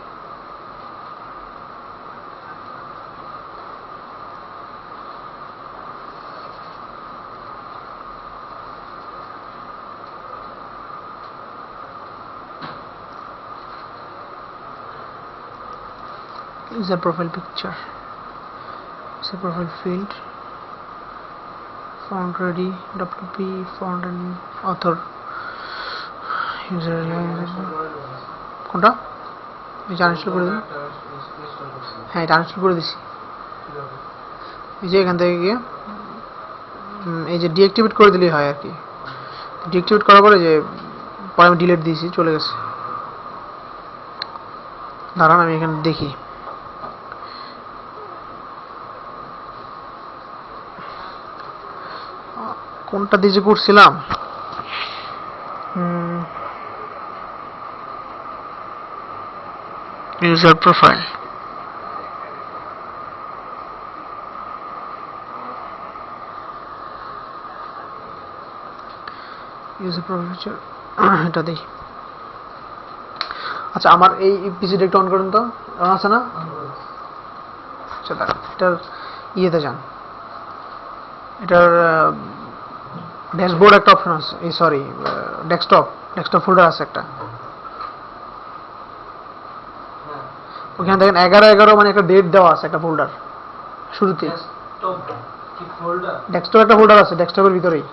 user profile picture user profile field font ready wp font and author user কোনটা এই ইনস্টল করে দিন হ্যাঁ এটা ইনস্টল করে দিছি এই যে এখান থেকে গিয়ে এই যে ডিঅ্যাক্টিভেট করে দিলেই হয় আর কি ডিঅ্যাক্টিভেট করার পরে যে পরে আমি ডিলিট দিয়েছি চলে গেছে দাঁড়ান আমি এখানে দেখি কোনটা দিয়ে যে করছিলাম user profile picture এটা দেই আচ্ছা আমার এই পিসিটা একটু অন করুন তো অন আছে না আচ্ছা দাঁড়ান এটার ইয়েতে যান এটার ড্যাশবোর্ড একটা অপশন আছে এই সরি ডেস্কটপ ফোল্ডার আছে একটা ওখানে দেখেন 11 মানে একটা ডেট দেওয়া আছে একটা ফোল্ডার শুরুতে ডেস্কটপ একটা ফোল্ডার আছে ডেস্কটপের ভিতরেই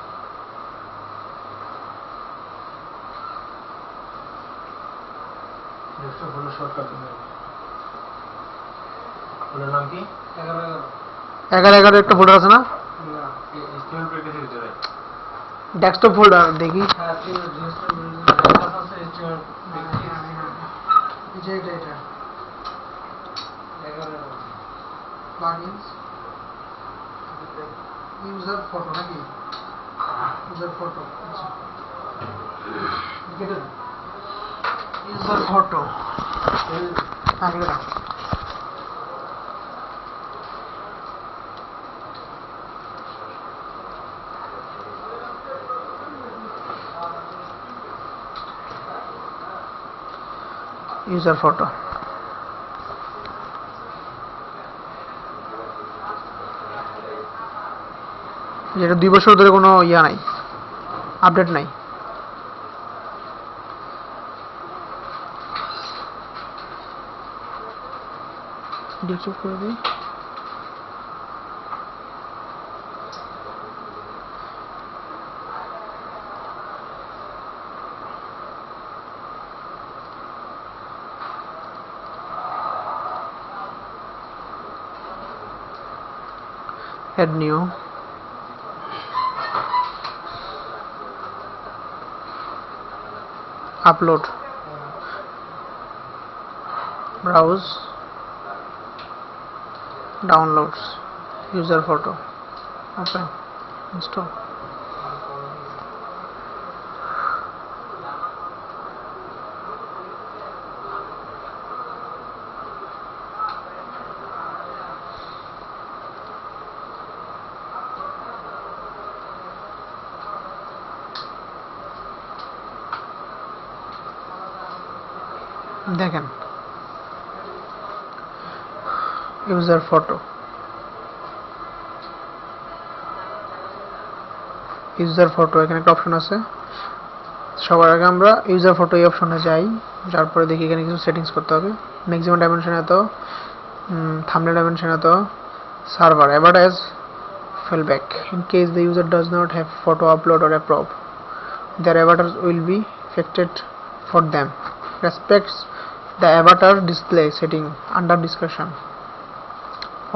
নাম কি 11 একটা ফোল্ডার আছে না ডেস্কটপ ফোল্ডার দেখি ইউজার ফটো নাকি user photo user photo user photo যেটা 2 বছর ধরে কোনো ইয়া নাই আপডেট নাই ডিলিট করে দিই add new upload browse downloads user photo open install দেখেন ইউজার ফটো, এখানে একটা অপশন আছে। সবার আগে আমরা ইউজার ফটো এই অপশনে যাই, যার পরে দেখি এখানে কিছু সেটিংস করতে হবে। ম্যাক্সিমাম ডাইমেনশন এত, থাম্বনেল ডাইমেনশন এত, server advertise fallback. In case the user does not have photo upload or approve, their avatars will be affected for them. Respects the avatar display setting under discussion.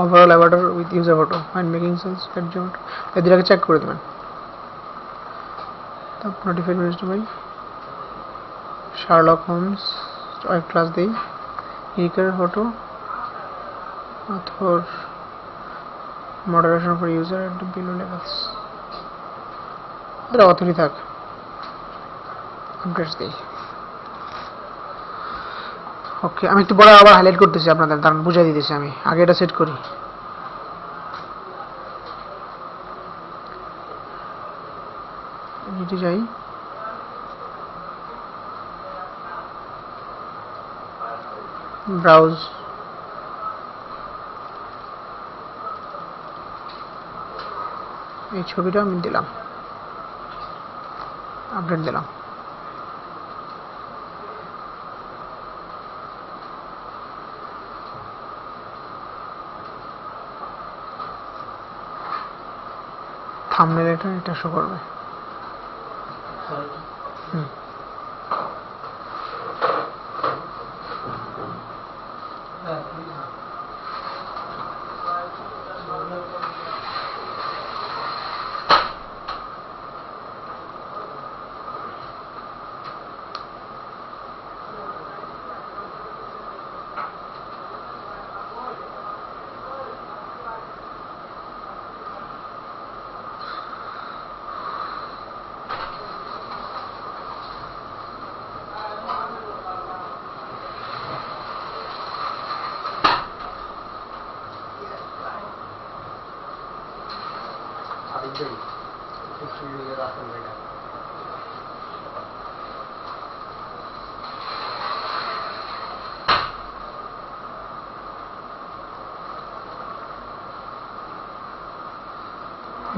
Overall avatar with user photo when making sense adjustment. এদের আগে check করে দেবেন। তারপর notified register by Sherlock Holmes web class দেই user photo author moderation for user at the below levels. এটা অথরই থাক, updates দেই। ওকে, আমি একটু বড় আবার হাইলাইট করতেছি আপনাদের, তার বুঝাই দিতেছি। আমি আগে এটা সেট করি। নিচে যাই, ব্রাউজ, এই ছবিটা আমি দিলাম, আপডেট দিলাম। থাম্বনেল এটা শো করবে।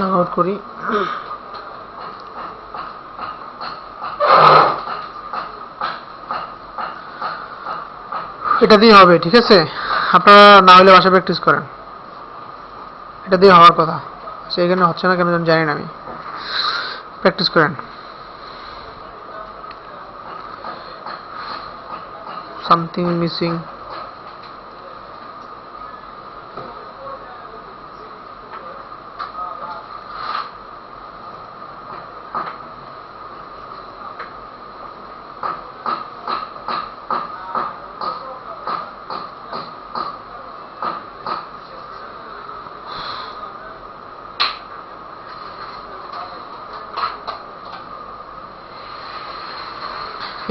লগ আউট করি। এটা দিয়ে হবে, ঠিক আছে? আপনারা না হলে বাসায় প্র্যাকটিস করেন, এটা দিয়ে হওয়ার কথা। সেখানে হচ্ছে না কেন জানি না, আমি প্র্যাকটিস করেন। সামথিং মিসিং,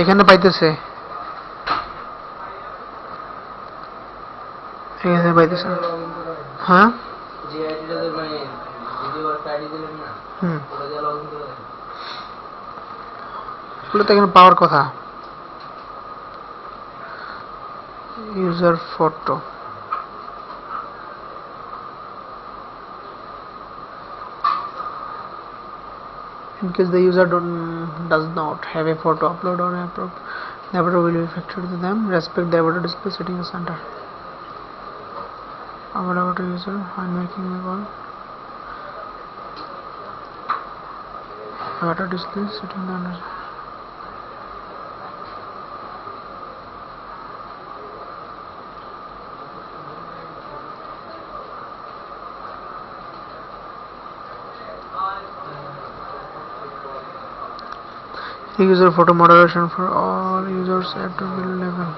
এখানে পাইতেছে, এখানে পাইতেছে। হ্যাঁ, যে আইডিটা মানে ভিডিও আইডি দিলেন না, ওটা দিয়ে লগইন করে দেন। এগুলো তো এখানে পাওয়ার কথা। User photo, in case the user does not have a photo upload or approve, the avatar will be affected to them. Respect the avatar display setting center. Our avatar user when making a call, avatar display setting the under. User photo moderation for all users at the below level.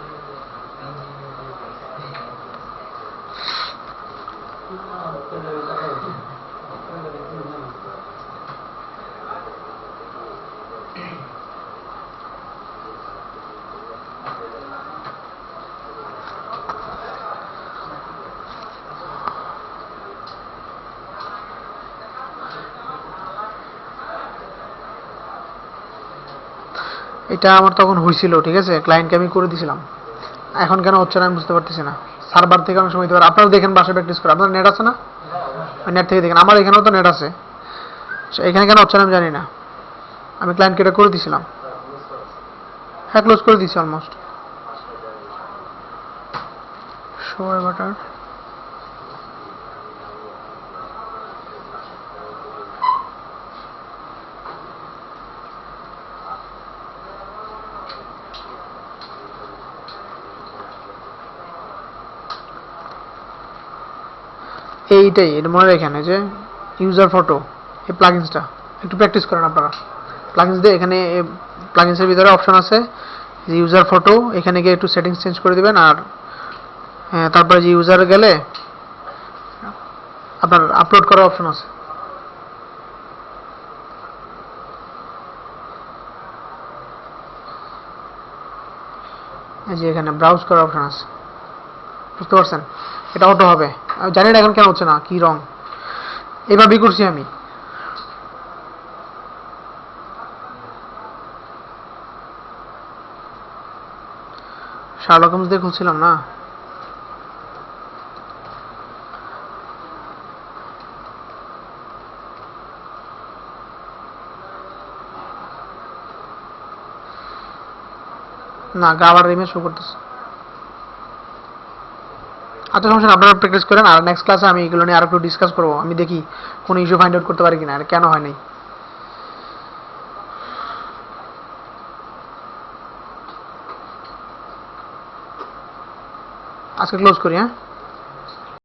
এটা আমার তখন হয়েছিল, ঠিক আছে? ক্লায়েন্টকে আমি করে দিয়েছিলাম। এখন কেন হচ্ছে না আমি বুঝতে পারতেছি না। সার্ভার থেকে অনেক সময় হতে পারে। আপনারা দেখেন বাসায় প্র্যাকটিস করে, আপনার নেট আছে না? নেট থেকে দেখেন, আমার এখানেও তো নেট আছে। এখানে কেন হচ্ছে না আমি জানি না। আমি ক্লায়েন্টকে এটা করে দিয়েছিলাম। হ্যাঁ, ক্লোজ করে দিয়েছি অলমোস্ট। শো বাটার এইটাই, এটা মনে রাখেন যে ইউজার ফটো, এই প্লাগইনসটা একটু প্র্যাকটিস করেন আপনারা। প্লাগইনস দিয়ে এখানে প্লাগইনসের ভিতরে অপশন আছে যে ইউজার ফটো, এখানে গিয়ে একটু সেটিংস চেঞ্জ করে দিবেন। আর তারপরে যে ইউজার গেলে আপনার আপলোড করার অপশন আছে। এই যে এখানে ব্রাউজ করার অপশন আছে, বুঝতে পারছেন? এটা অটো হবে। আমি জানি না এখন কেন হচ্ছে না, কি রং। এইভাবেই করছি আমি। শার্লক হোমস দিয়ে খুলছিলাম না। না, গাওয়ার ইমেজ শো করতেছে। আচ্ছা, সমস্যা না, আপনারা প্র্যাকটিস করেন। আর নেক্সট ক্লাসে আমি এগুলো নিয়ে আর একটু ডিসকাস করবো। আমি দেখি কোন ইস্যু ফাইন্ড আউট করতে পারি কিনা, আর কেন হয় নাই। আজকে ক্লোজ করি, হ্যাঁ।